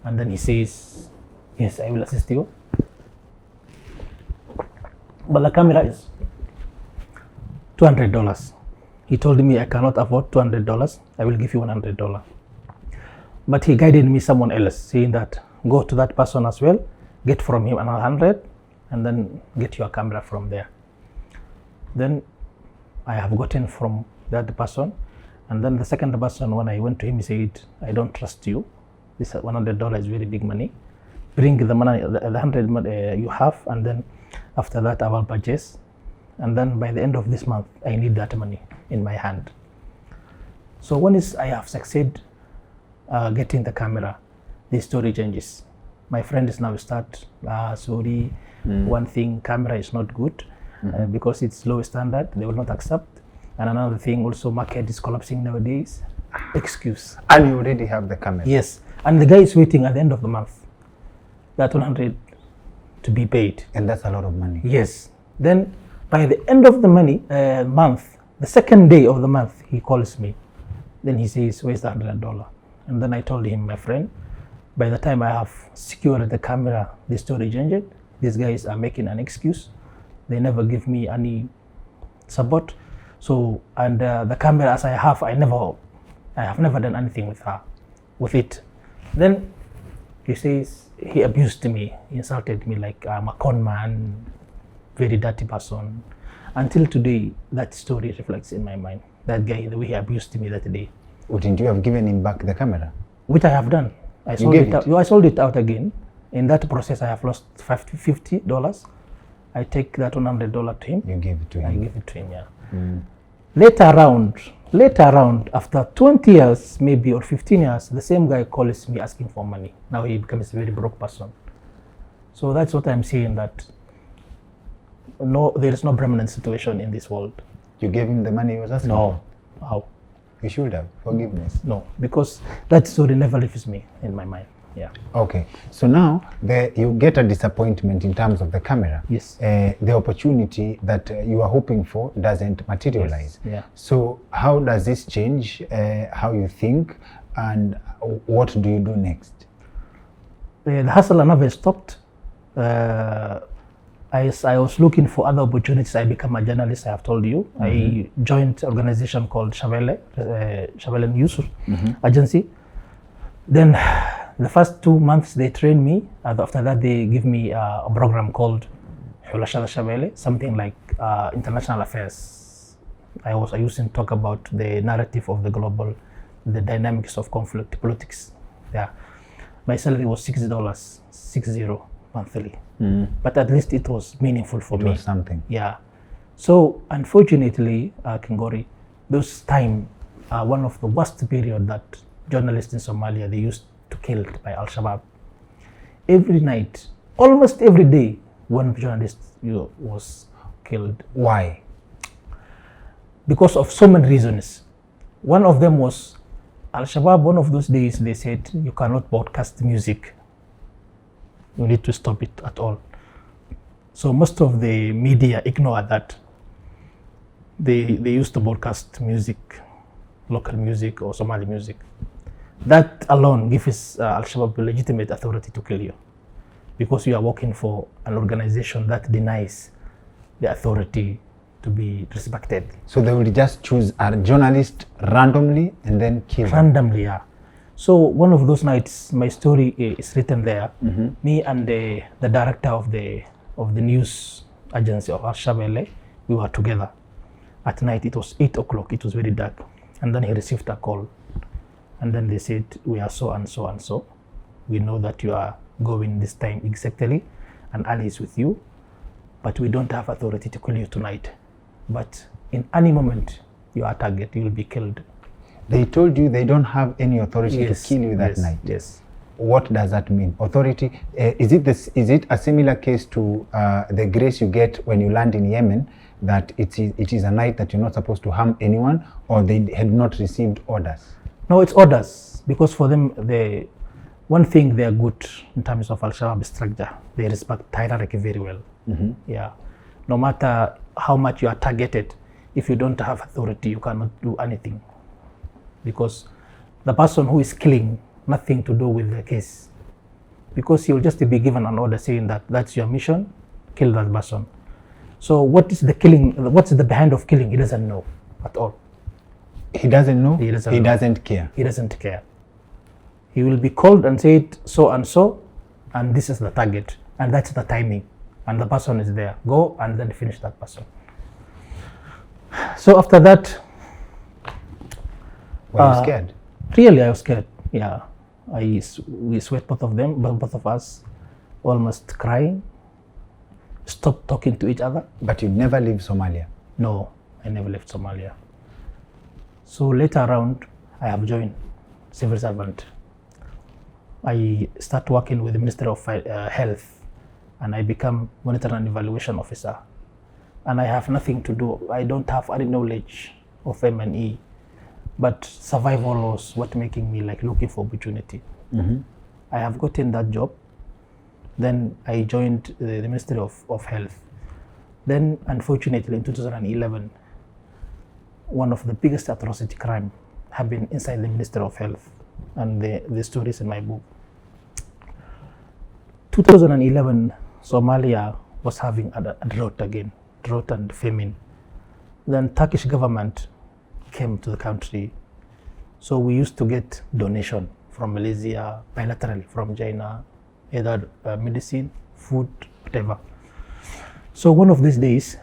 And then he says, yes, I will assist you. But the camera is $200. He told me I cannot afford $200. I will give you $100. But he guided me someone else, saying that go to that person as well, get from him another 100, and then get your camera from there. Then I have gotten from that person, and then the second person, when I went to him, he said, I don't trust you. This $100 is very big money. Bring the money, the 100 you have, and then after that I will purchase. And then by the end of this month, I need that money in my hand. So when I have succeeded getting the camera, the story changes. My friend is now sorry, one thing, camera is not good because it's low standard, they will not accept. And another thing also, market is collapsing nowadays. Excuse. And you already have the camera. Yes, and the guy is waiting at the end of the month, that 100 to be paid. And that's a lot of money. Yes. Then by the end of the month, the second day of the month, he calls me. Then he says, where's the $100? And then I told him, my friend, by the time I have secured the camera, the storage engine, these guys are making an excuse. They never give me any support. So, and the camera as I have never done anything with it. Then he says, he abused me, he insulted me like I'm a con man, very dirty person. Until today, that story reflects in my mind. That guy, the way he abused me that day. Wouldn't you have given him back the camera? Which I have done. I sold it out again. In that process, I have lost $50. I take that $100 to him. You gave it to him. I give it to him, yeah. Later around, after 20 years, maybe, or 15 years, the same guy calls me asking for money. Now he becomes a very broke person. So that's what I'm saying, that no, there is no permanent situation in this world. You gave him the money he was asking No. for? How? You should have. Forgiveness. No, because that story never leaves me in my mind. Yeah. Okay. So now you get a disappointment in terms of the camera. Yes. The opportunity that you are hoping for doesn't materialize. Yes. Yeah. So how does this change how you think, and what do you do next? the hustle never stopped. I was looking for other opportunities. I became a journalist, I have told you. I joined an organization called Shabelle News Agency. Then the first 2 months they trained me. After that they give me a program called Hulashada Shabelle, something like international affairs. I used to talk about the narrative of the global, the dynamics of conflict, politics. Yeah. My salary was $60, 60 monthly. But at least it was meaningful for me. It was something. Yeah. So unfortunately, Kingori, those time, one of the worst period that journalists in Somalia, they used to killed by Al-Shabaab. Every night, almost every day, one journalist was killed. Why? Because of so many reasons. One of them was Al-Shabaab. One of those days they said you cannot broadcast music. You need to stop it at all. So most of the media ignored that. They used to broadcast music, local music or Somali music. That alone gives Al-Shabaab legitimate authority to kill you, because you are working for an organization that denies the authority to be respected. So they will just choose a journalist randomly and then kill them? Randomly, yeah. So one of those nights, my story is written there. Me and the director of the news agency of Al-Shabelle, we were together. At night, it was 8 o'clock, it was very dark. And then he received a call. And then they said, we are so and so and so. We know that you are going this time exactly, and Ali is with you, but we don't have authority to kill you tonight. But in any moment, you are target, you will be killed. They told you they don't have any authority to kill you that night? Yes. What does that mean? Authority, is it a similar case to the grace you get when you land in Yemen, that it is a night that you're not supposed to harm anyone, or they had not received orders? No, it's orders, because for them, one thing they are good in terms of Al-Shabaab structure, they respect hierarchy very well. Yeah. No matter how much you are targeted, if you don't have authority, you cannot do anything, because the person who is killing, nothing to do with the case, because he will just be given an order saying that that's your mission, kill that person. So what is the killing, what's the behind of killing, he doesn't know at all. He doesn't know? He doesn't know. Doesn't care? He doesn't care. He will be called and said so and so, and this is the target, and that's the timing, and the person is there. Go and then finish that person. So after that, were you scared? Really, I was scared. Yeah, we sweat, both of us, almost crying. Stopped talking to each other. But you never leave Somalia? No, I never left Somalia. So later around, I have joined civil servant. I start working with the Ministry of Health, and I become monitor and evaluation officer. And I have nothing to do. I don't have any knowledge of M&E, but survival was what making me like looking for opportunity. I have gotten that job. Then I joined the Ministry of Health. Then, unfortunately, in 2011, one of the biggest atrocity crime happened inside the Ministry of Health, and the stories in my book. 2011, Somalia was having a drought again, drought and famine. Then Turkish government came to the country. So we used to get donation from Malaysia, bilaterally from China, either medicine, food, whatever. So one of these days,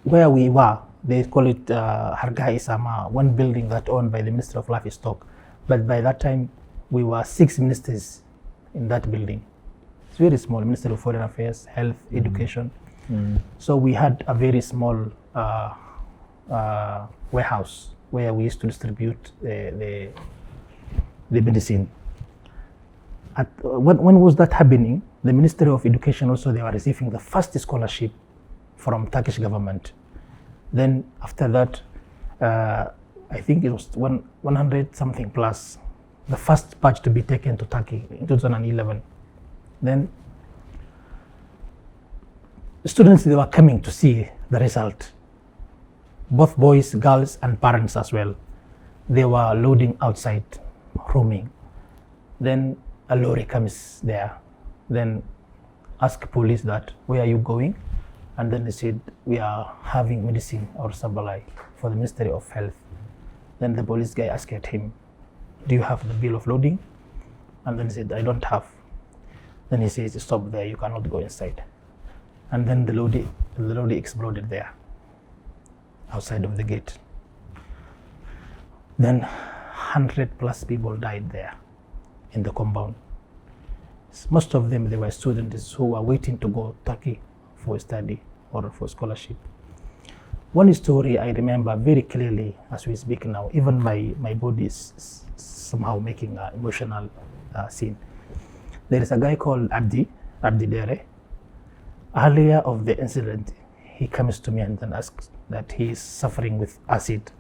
where we were, they call it Hargai Sama, one building that owned by the Ministry of Livestock. But by that time, we were 6 ministers in that building. It's very small, Ministry of Foreign Affairs, Health, Education. So we had a very small warehouse where we used to distribute the medicine. When was that happening? The Ministry of Education also, they were receiving the first scholarship from Turkish government. Then after that, I think it was 100 something plus, the first batch to be taken to Turkey in 2011. Then students, they were coming to see the result. Both boys, girls, and parents as well. They were loading outside, roaming. Then a lorry comes there, then ask police that, where are you going? And then they said, we are having medicine or supply for the Ministry of Health. Then the police guy asked him, do you have the bill of loading? And then he said, I don't have. Then he says, stop there, you cannot go inside. And then the lorry exploded there, outside of the gate. Then 100+ people died there in the compound. Most of them, they were students who were waiting to go to Turkey for study or for scholarship. One story I remember very clearly as we speak now, even my body is somehow making an emotional scene. There is a guy called Abdi Dere. Earlier of the incident, he comes to me and then asks that he is suffering with acid.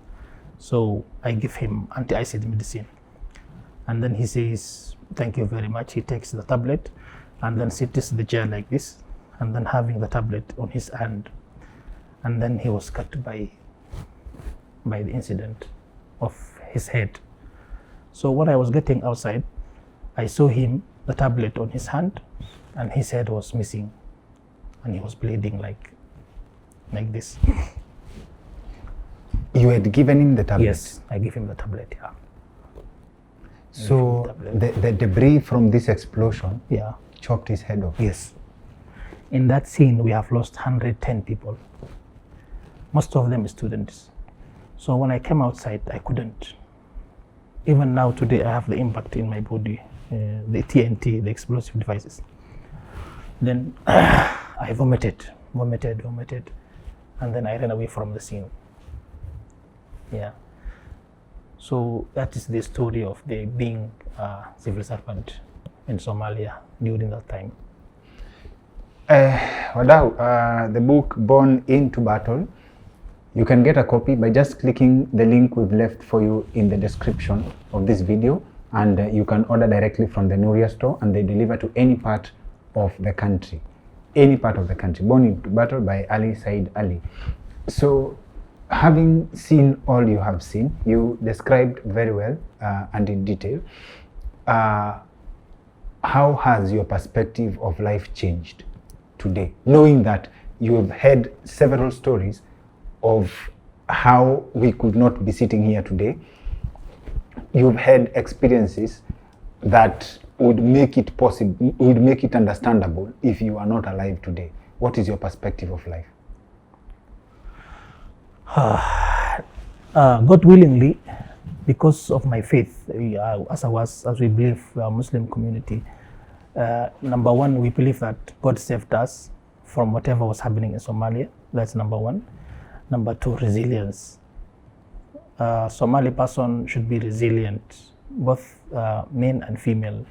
So I give him anti-acid medicine. And then he says, thank you very much. He takes the tablet and then sits in the chair like this, and then having the tablet on his hand. And then he was cut by the incident of his head. So when I was getting outside, I saw him, the tablet on his hand, and his head was missing, and he was bleeding like this. You had given him the tablet? Yes, I gave him the tablet, yeah. So the debris from this explosion, yeah, chopped his head off? Yes. In that scene, we have lost 110 people. Most of them students. So when I came outside, I couldn't. Even now, today, I have the impact in my body, the TNT, the explosive devices. Then I vomited, and then I ran away from the scene. Yeah. So that is the story of the being a civil servant in Somalia during that time. Wadau, the book Born into Battle, you can get a copy by just clicking the link we've left for you in the description of this video, and you can order directly from the Nuria store, and they deliver to any part of the country. Any part of the country. Born into Battle by Ali Said Ali. So, having seen all you have seen, you described very well and in detail. How has your perspective of life changed today, knowing that you have heard several stories of how we could not be sitting here today? You've had experiences that would make it possible, would make it understandable if you are not alive today. What is your perspective of life? God willingly, because of my faith, as we believe, we are a Muslim community. Number one, we believe that God saved us from whatever was happening in Somalia. That's number one. Number two, resilience. Somali person should be resilient, both men and female.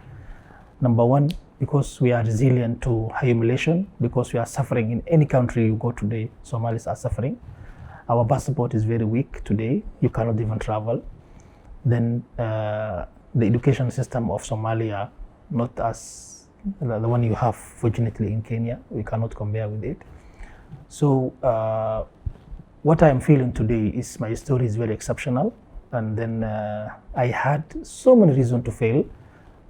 Number one, because we are resilient to humiliation, because we are suffering in any country you go today, Somalis are suffering. Our passport is very weak today. You cannot even travel. Then the education system of Somalia, not as the one you have fortunately in Kenya, we cannot compare with it. So what I am feeling today is my story is very exceptional. And then I had so many reasons to fail,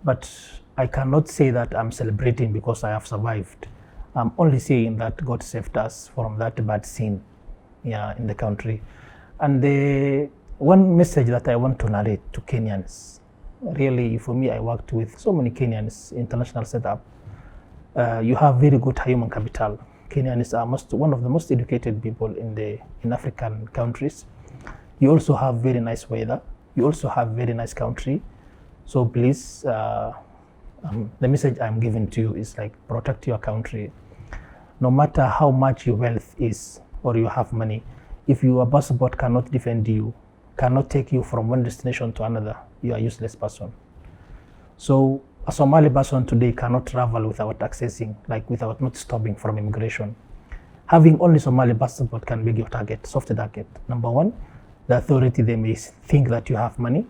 but I cannot say that I'm celebrating because I have survived. I'm only saying that God saved us from that bad scene, yeah, in the country. And the one message that I want to narrate to Kenyans, really for me, I worked with so many Kenyans, international setup. You have very good human capital. Kenyans are one of the most educated people in African countries. You also have very nice weather. You also have very nice country. So please, the message I'm giving to you is like, protect your country. No matter how much your wealth is or you have money, if your passport cannot defend you, cannot take you from one destination to another, you are a useless person. So a Somali person today cannot travel without accessing, like without not stopping from immigration. Having only Somali passport can make your target, soft target. Number one, the authority, they may think that you have money,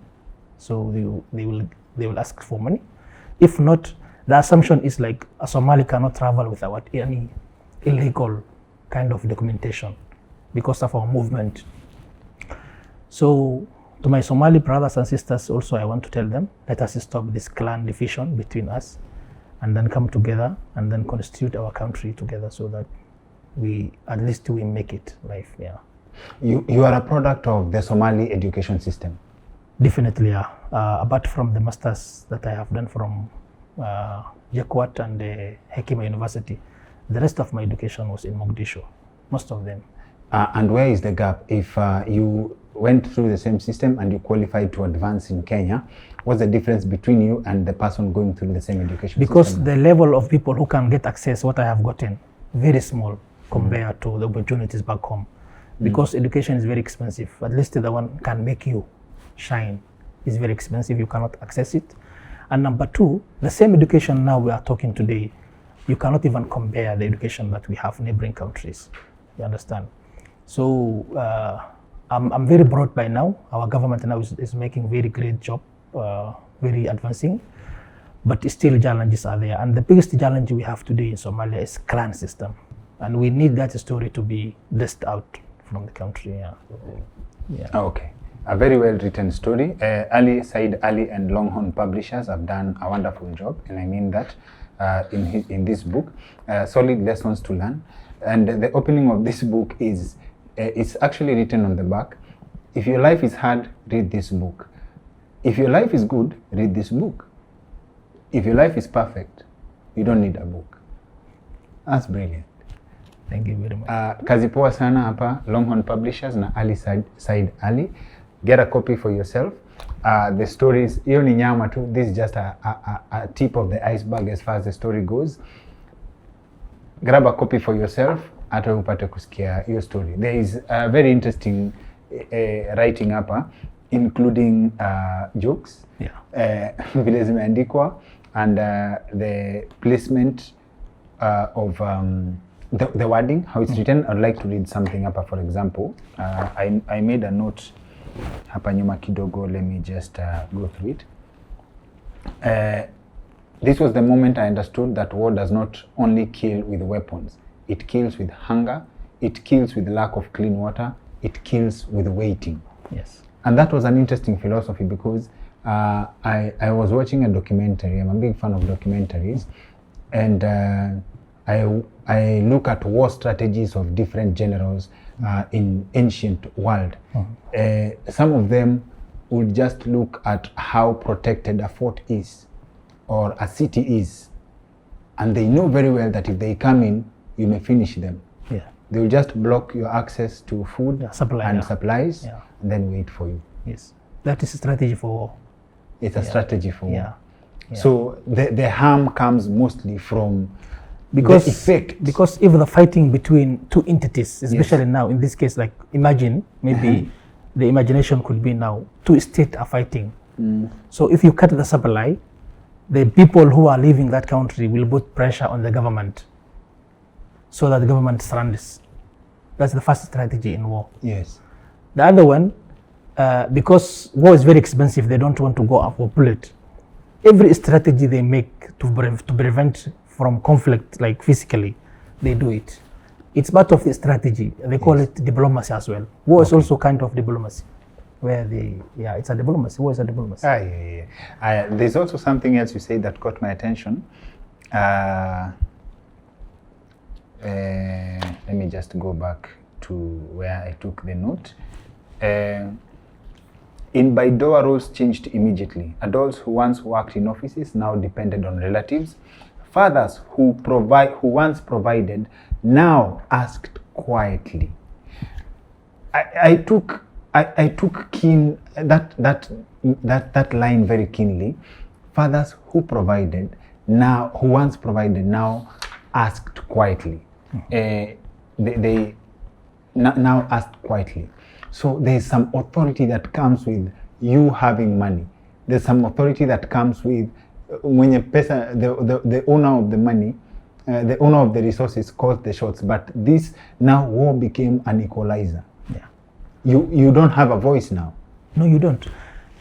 so they will ask for money. If not, the assumption is like a Somali cannot travel without any illegal kind of documentation because of our movement. So To my Somali brothers and sisters also, I want to tell them, let us stop this clan division between us and then come together and then constitute our country together so that at least we make it life. Yeah. You are a product of the Somali education system. Definitely, yeah. Apart from the masters that I have done from Jakwat and Hekima University, the rest of my education was in Mogadishu, most of them. And where is the gap? If you went through the same system and you qualified to advance in Kenya, what's the difference between you and the person going through the same education because system? The level of people who can get access, what I have gotten, very small compared to the opportunities back home. Because education is very expensive. At least the one can make you shine. It's very expensive, you cannot access it. And number two, the same education now we are talking today, you cannot even compare the education that we have in neighboring countries. You understand? So I'm very proud by now. Our government now is making very great job, very advancing, but still challenges are there. And the biggest challenge we have today in Somalia is clan system. And we need that story to be dished out from the country. Yeah. Yeah. Okay. A very well written story. Ali, Said Ali and Longhorn Publishers have done a wonderful job, and I mean that in this book, solid lessons to learn. And the opening of this book is, it's actually written on the back. If your life is hard, read this book. If your life is good, read this book. If your life is perfect, you don't need a book. That's brilliant. Thank you very much. Kazi poa sana hapa Longhorn Publishers na Ali Said Ali. Get a copy for yourself. The stories, hiyo ni nyama tu. This is just a tip of the iceberg as far as the story goes. Grab a copy for yourself, hata upate kusikia hiyo story. There is a very interesting writing hapa, including jokes, vile zimeandikwa, and the placement of the wording, how it's written. I'd like to read something hapa, for example. I made a note hapa nyuma kidogo. Let me just go through it. This was the moment I understood that war does not only kill with weapons. It kills with hunger, it kills with lack of clean water, it kills with waiting. Yes. And that was an interesting philosophy because I was watching a documentary. I'm a big fan of documentaries. And I look at war strategies of different generals in ancient world. Some of them would just look at how protected a fort is or a city is, and they know very well that if they come in, you may finish them. Yeah. They will just block your access to food supplies, and then wait for you. Yes, that is a strategy for war. It's a strategy for war. Yeah. So the harm comes mostly from because the effect. Because if the fighting between two entities, especially now in this case, like imagine maybe the imagination could be now two states are fighting. So if you cut the supply, the people who are leaving that country will put pressure on the government so that the government surrenders. That's the first strategy in war. Yes. The other one, because war is very expensive, they don't want to go up for bullet. Every strategy they make to prevent from conflict, like physically, they do it. It's part of the strategy. They call it diplomacy as well. War is also kind of diplomacy, where it's a diplomacy. War is a diplomacy. There's also something else you say that caught my attention. Let me just go back to where I took the note. In Baidoa, roles changed immediately. Adults who once worked in offices now depended on relatives. Fathers who once provided now asked quietly. I took that line very keenly. Fathers who once provided now asked quietly. They now asked quietly. So there's some authority that comes with you having money. There's some authority that comes with when the owner of the money, the owner of the resources calls the shots. But this now war became an equalizer. Yeah. You don't have a voice now. No, you don't,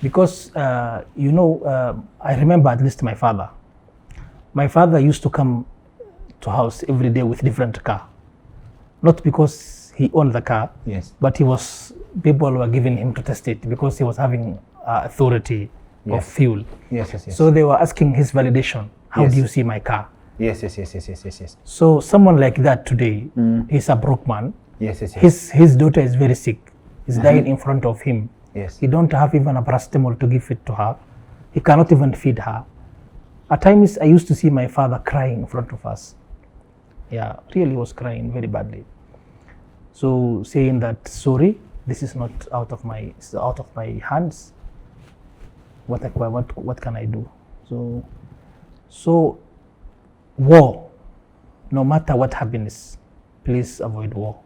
because I remember at least my father. My father used to come to house every day with different car, not because he owned the car, yes, but he was people were giving him to test it because he was having authority of Yes. fuel. Yes. So they were asking his validation. How Yes. do you see my car? Yes. So someone like that today, he's a broke man. Yes. His daughter is very sick. He's dying in front of him. Yes. He don't have even a paracetamol to give it to her. He cannot even feed her. At times, I used to see my father crying in front of us. Yeah, really was crying very badly. So saying that, sorry, this is not out of my hands. What can I do? So war, no matter what happens, please avoid war.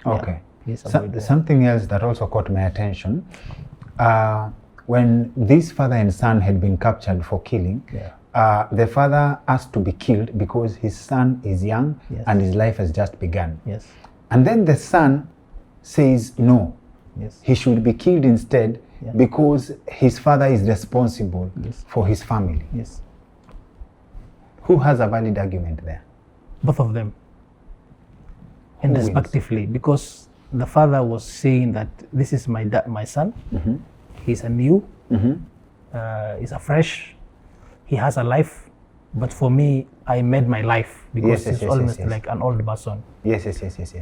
Okay. Yeah, please avoid war. Something else that also caught my attention, when this father and son had been captured for killing, the father asked to be killed because his son is young Yes. and his life has just begun. Yes, And then the son says no, yes, he should be killed instead Yeah. because his father is responsible Yes. for his family. yes. Who has a valid argument there? Both of them. Who wins? Respectively, because the father was saying that this is my son. He's a new, he's a fresh, he has a life, but for me, I made my life because Yes, he's yes, almost yes. like an old person. Yes.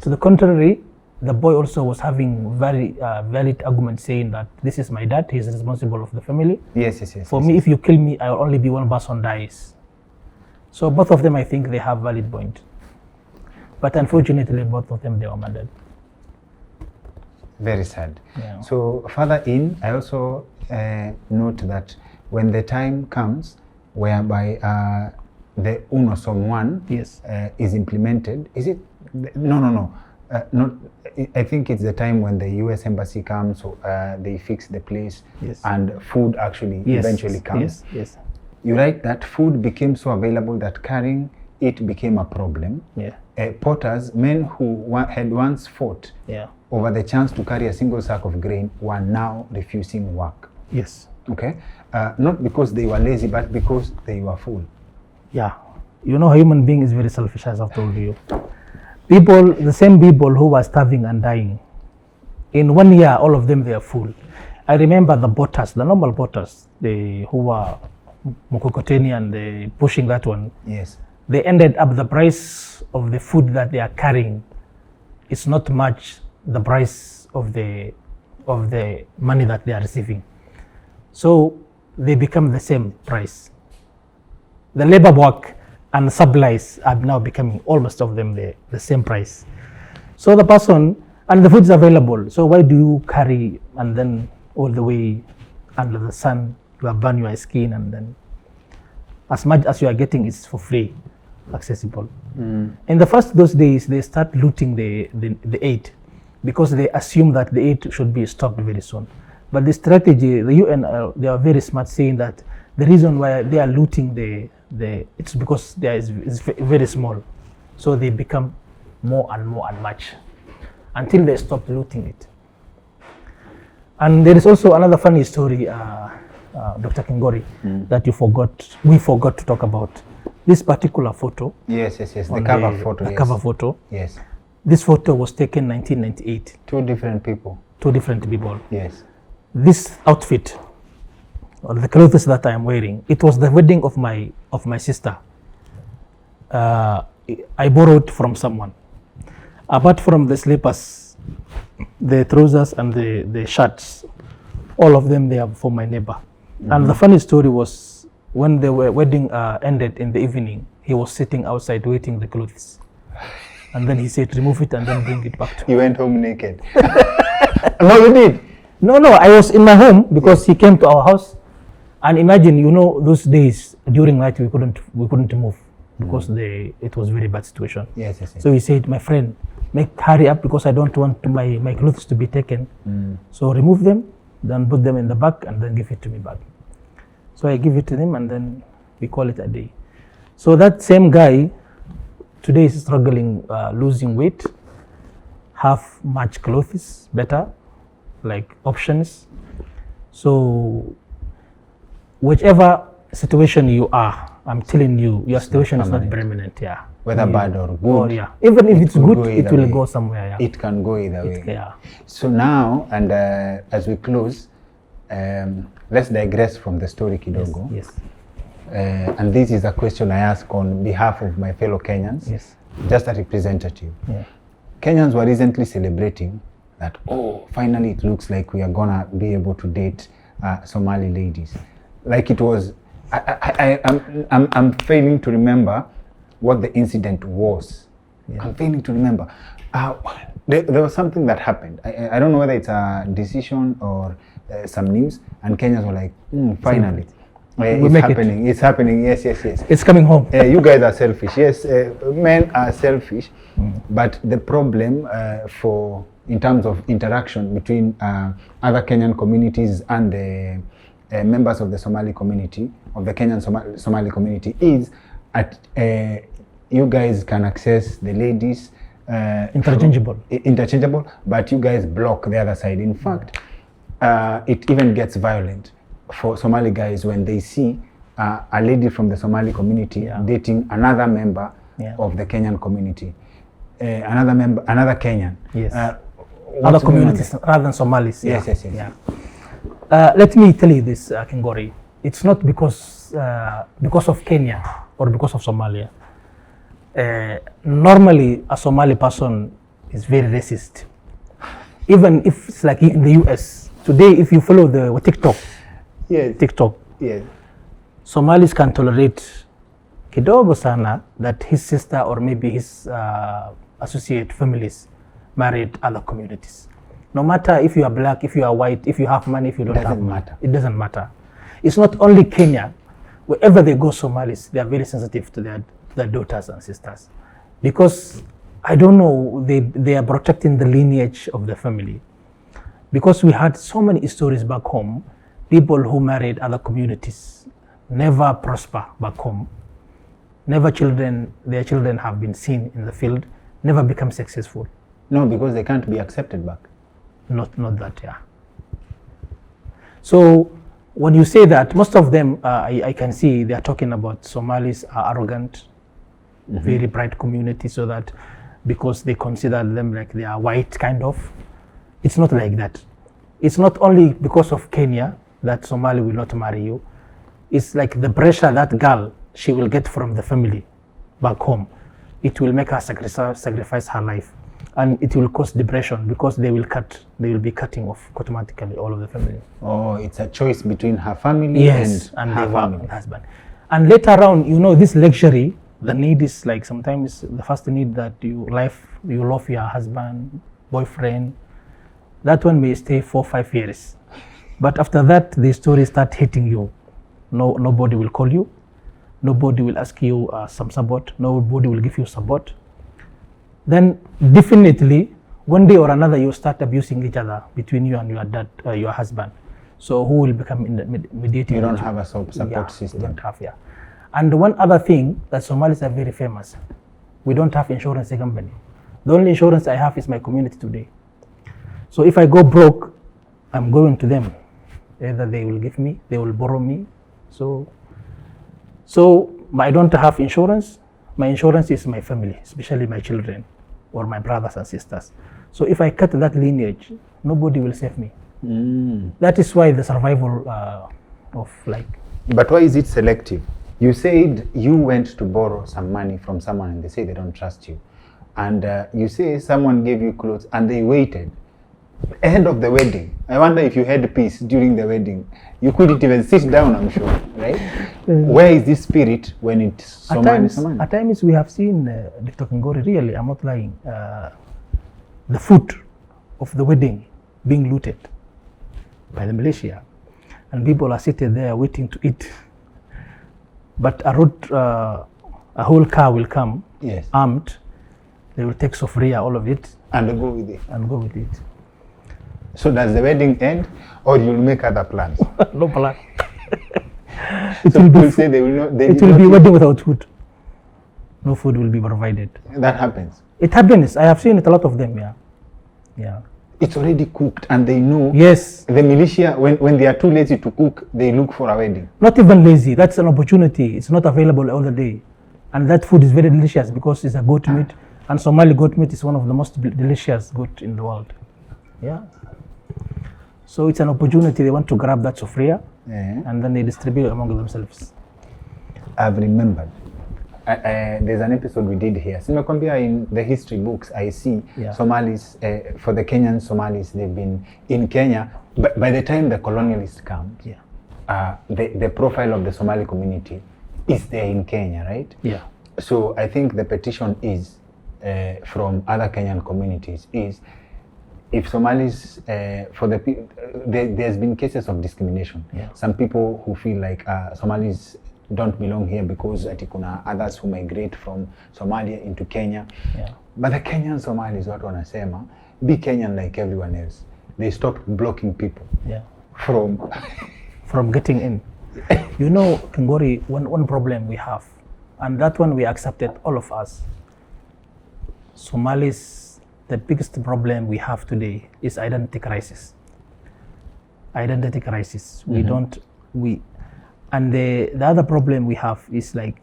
To the contrary, the boy also was having very valid argument saying that this is my dad, he's responsible of the family. Yes. For me, if you kill me, I will only be one person dies. So both of them, I think they have valid point. But unfortunately, both of them, they were murdered. Very sad. Yeah. So further in, I also note that when the time comes whereby the UNOSOM 1 Yes. is implemented, is it? No. Not. I think it's the time when the U.S. Embassy comes, so they fix the place, Yes. and food actually Yes. eventually comes. Yes. You write that food became so available that carrying it became a problem. Yeah. Porters, men who had once fought Yeah. over the chance to carry a single sack of grain, were now refusing work. Yes. Okay, not because they were lazy, but because they were full. Yeah. You know, a human being is very selfish, as I've told you. People, the same people who were starving and dying, in 1 year, all of them, they are full. I remember the boaters, the normal boaters, who were Mukokoteni and pushing that one. Yes. They ended up the price of the food that they are carrying. It's not much the price of the money that they are receiving. So they become the same price. The labor work and supplies are now becoming almost of them the same price. So the person, and the food is available. So why do you carry and then all the way under the sun, you have burned your skin, and then as much as you are getting is for free, accessible. In the first those days, they start looting the aid because they assume that the aid should be stopped very soon. But the strategy, the UN, they are very smart, saying that the reason why they are looting it's because there is very small, so they become more and more and much until they stop looting it. And there is also another funny story, Dr. Kingori, that we forgot to talk about. This particular photo. Yes. The cover photo. The yes. cover photo. Yes. This photo was taken 1998. Two different people. Two different people. Yes. This outfit, or the clothes that I am wearing, it was the wedding of my sister. I borrowed from someone. Apart from the slippers, the trousers and the shirts, all of them they are for my neighbor. And the funny story was, when the wedding ended in the evening, he was sitting outside waiting the clothes. And then he said, remove it and then bring it back to me. You went home naked. No, you did. No, I was in my home because he came to our house. And imagine, those days during night we couldn't move because it was very bad situation. Yes. So he said, my friend, hurry up because I don't want my clothes to be taken. So remove them, then put them in the bag and then give it to me back. So I give it to him and then we call it a day. So that same guy today is struggling, losing weight, have much clothes, better, like options. So whichever situation you are, I'm telling you, your situation is not permanent. Yeah, whether bad or good. Oh, yeah. Even if it's could good, go it either will way. go somewhere. Yeah. It can go either way. Yeah. So now, and as we close, let's digress from the story kidogo. Yes. And this is a question I ask on behalf of my fellow Kenyans, Yes. just a representative. Yeah. Kenyans were recently celebrating that, oh, finally it looks like we are gonna be able to date Somali ladies. Like it was, I'm failing to remember what the incident was. Yeah. I'm failing to remember. There was something that happened. I don't know whether it's a decision or some news, and Kenyans were like, finally. It's happening. Yes. It's coming home. You guys are selfish. Yes, men are selfish. But the problem in terms of interaction between other Kenyan communities and the members of the Somali community, of the Kenyan Somali community, is you guys can access the ladies interchangeable, but you guys block the other side. In fact, it even gets violent for Somali guys when they see a lady from the Somali community dating another member of the Kenyan community, another Kenyan. Yes. Other communities rather than Somalis. Yes. Yeah. Let me tell you this, Kingori. It's not because of Kenya or because of Somalia. Normally, a Somali person is very racist. Even if it's like in the US today, if you follow the TikTok, Somalis can tolerate kidogo sana that his sister or maybe his associate families married other communities. No matter if you are black, if you are white, if you have money, if you don't have money, it doesn't matter. It's not only Kenya. Wherever they go, Somalis, they are very sensitive to their daughters and sisters, because I don't know, they are protecting the lineage of the family. Because we had so many stories back home, people who married other communities never prosper back home. Their children have been seen in the field, never become successful. No, because they can't be accepted back. Not that, yeah. So when you say that, most of them, I can see they are talking about Somalis are arrogant, very bright community, so that because they consider them like they are white kind of. It's not like that. It's not only because of Kenya that Somali will not marry you. It's like the pressure that girl, she will get from the family back home. It will make her sacrifice her life. And it will cause depression because they will be cutting off automatically all of the family. Oh, it's a choice between her family and her family. Husband. And later on, this luxury, the need is like sometimes the first need that you love your husband, boyfriend. That one may stay 4 or 5 years. But after that, the story start hitting you. Nobody will call you. Nobody will ask you some support. Nobody will give you support. Then definitely one day or another you start abusing each other between you and your husband. So who will become mediating? You don't have a support system. You don't have, And one other thing, that Somalis are very famous. We don't have insurance company. The only insurance I have is my community today. So if I go broke, I'm going to them. Either they will give me, they will borrow me. So I don't have insurance. My insurance is my family, especially my children or my brothers and sisters. So if I cut that lineage, nobody will save me. That is why the survival of like. But why is it selective? You said you went to borrow some money from someone and they say they don't trust you. And you say someone gave you clothes and they waited. End of the wedding. I wonder if you had peace during the wedding. You couldn't even sit down, I'm sure, right? Where is this spirit when it's Somali? At times we have seen, Dr. Kingori, really, I'm not lying, the food of the wedding being looted by the militia. And people are sitting there waiting to eat. But a whole car will come, armed. They will take Sofria, all of it. And go with it. So does the wedding end, or you'll make other plans? No plan. It will be wedding without food. No food will be provided. That happens. It happens. I have seen it, a lot of them. Yeah. It's already cooked, and they know. Yes. The militia, when they are too lazy to cook, they look for a wedding. Not even lazy. That's an opportunity. It's not available all the day. And that food is very delicious because it's a goat meat, and Somali goat meat is one of the most delicious goat in the world. Yeah. So it's an opportunity. They want to grab that sofria, and then they distribute it among themselves. I've remembered. There's an episode we did here. Simekwambia, in the history books, I see Somalis, for the Kenyan Somalis, they've been in Kenya. But by the time the colonialists come, the profile of the Somali community is there in Kenya, right? Yeah. So I think the petition is from other Kenyan communities is, if Somalis, there's been cases of discrimination. Yeah. Some people who feel like Somalis don't belong here because kuna others who migrate from Somalia into Kenya. Yeah. But the Kenyan Somalis, watu wanasema, be Kenyan like everyone else. They stopped blocking people from getting in. You know, Kingori, one problem we have, and that one we accepted, all of us. Somalis, the biggest problem we have today is identity crisis. Identity crisis. And the other problem we have is like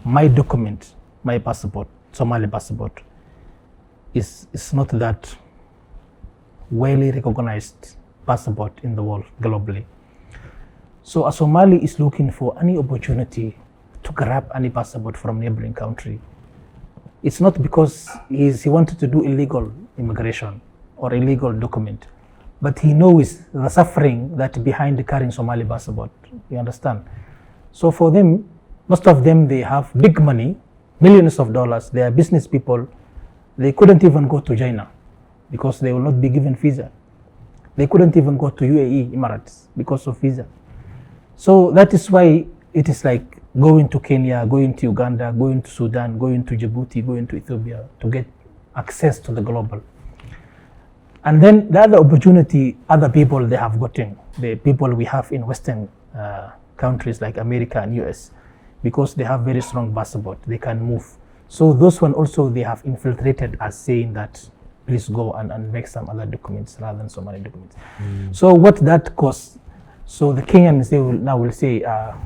my document, my passport, Somali passport, is not that widely recognized passport in the world globally. So a Somali is looking for any opportunity to grab any passport from neighboring country. It's not because he wanted to do illegal immigration or illegal document, but he knows the suffering that behind the carrying Somali passport. You understand? So for them, most of them, they have big money, millions of dollars. They are business people. They couldn't even go to China because they will not be given visa. They couldn't even go to UAE, Emirates, because of visa. So that is why it is like going to Kenya, going to Uganda, going to Sudan, going to Djibouti, going to Ethiopia to get access to the global. And then the other opportunity, other people they have gotten, the people we have in Western countries like America and US, because they have very strong passport, they can move. So those one also, they have infiltrated us saying that, please go and make some other documents rather than Somali documents. So what that costs, so the Kenyans, they will say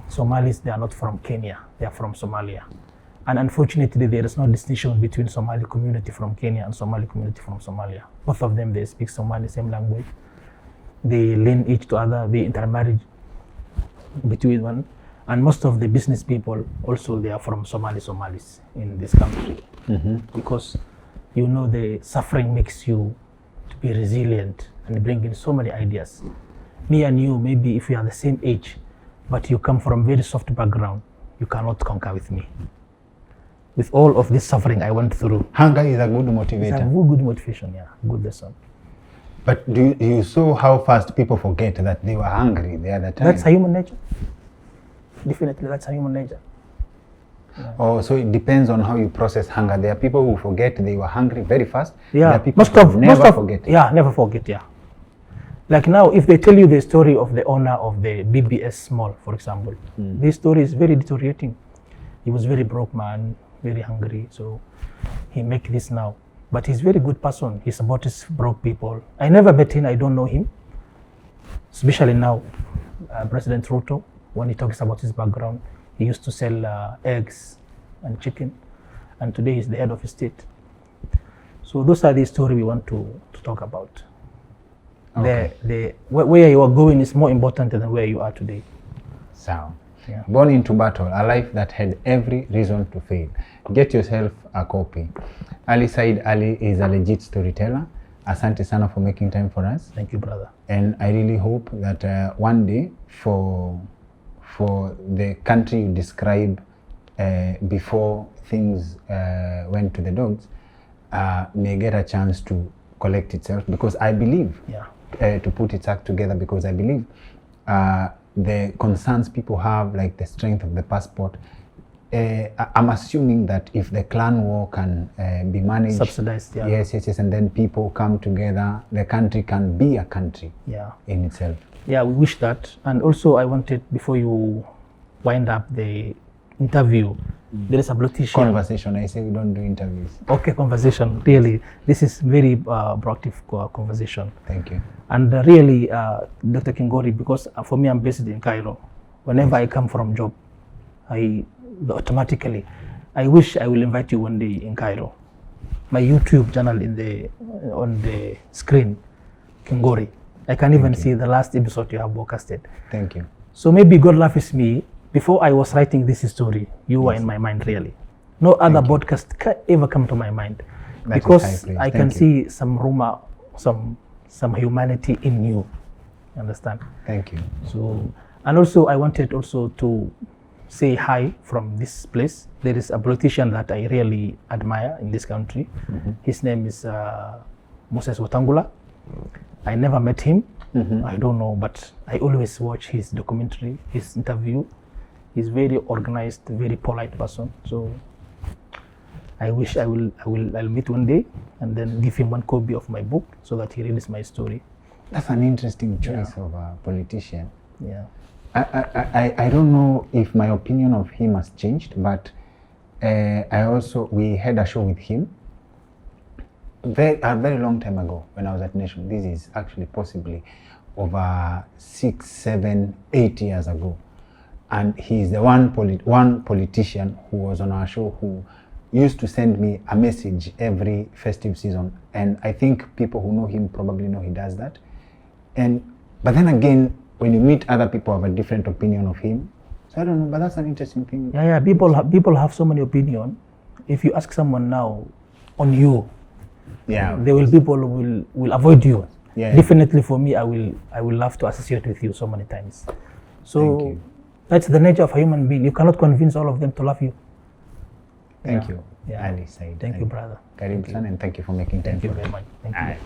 Somalis, they are not from Kenya, they are from Somalia. And unfortunately, there is no distinction between Somali community from Kenya and Somali community from Somalia. Both of them, they speak Somali, same language. They learn each to other, they intermarry between one. And most of the business people also, they are from Somalis in this country. Because, you know, the suffering makes you to be resilient and bring in so many ideas. Me and you, maybe if we are the same age, but you come from very soft background, you cannot conquer with me. With all of this suffering I went through. Hunger is a good motivator. It's a good motivation, yeah, good lesson. But do you saw how fast people forget that they were hungry the other time? That's a human nature. Definitely, that's a human nature. Yeah. Oh, so it depends on how you process hunger. There are people who forget they were hungry very fast. Yeah, there are people who never forget. Yeah, never forget, yeah. Like now, if they tell you the story of the owner of the BBS Mall, for example, this story is very deteriorating. He was very broke man, very hungry, so he make this now. But he's very good person. He supports broke people. I never met him. I don't know him. Especially now, President Ruto, when he talks about his background, he used to sell eggs and chicken, and today he's the head of the state. So those are the stories we want to talk about. Okay. Where you are going is more important than where you are today. So, yeah. Born into battle, a life that had every reason to fail. Get yourself a copy. Ali Said Ali is a legit storyteller. Asante sana for making time for us. Thank you, brother. And I really hope that one day for the country you describe before things went to the dogs, may get a chance to collect itself, because I believe, to put its act together, because I believe the concerns people have, like the strength of the passport, I'm assuming that if the clan war can be managed, subsidized, yes, and then people come together, the country can be a country in itself. Yeah, we wish that. And also I wanted, before you wind up the interview, there is a politician. Conversation, I say we don't do interviews. Okay, conversation, really. This is very proactive conversation. Thank you. And really, Dr. Kingori, because for me, I'm based in Cairo. Whenever I come from job, automatically, I wish I will invite you one day in Cairo. My YouTube channel on the screen, Kingori. I can even see the last episode you have broadcasted. Thank you. So maybe God loves me. Before I was writing this story, you were in my mind really. No other podcast ever come to my mind. That Because is high praise. I can see some rumor, some humanity in you. Understand? Thank you. So, and also I wanted also to say hi from this place. There is a politician that I really admire in this country. His name is Moses Wetangula. I never met him. I don't know, but I always watch his documentary, his interview. He's very organized, very polite person. So I wish I'll meet one day and then give him one copy of my book so that he reads my story. That's an interesting choice of a politician. Yeah. I don't know if my opinion of him has changed, but we had a show with him a very long time ago when I was at Nation. This is actually possibly over 6, 7, 8 years ago. And he's the one politician who was on our show who used to send me a message every festive season. And I think people who know him probably know he does that. But then again, when you meet other people who have a different opinion of him, so I don't know, but that's an interesting thing. Yeah. People have so many opinions. If you ask someone now on you, there will people who will avoid you. Yeah. Definitely for me, I will love to associate with you so many times. So that's the nature of a human being. You cannot convince all of them to love you. Thank you, Yeah. Ali Said. Thank you, brother. Karibu sana, and thank you for making time. Thank you for very it. much. Thank you. Aye.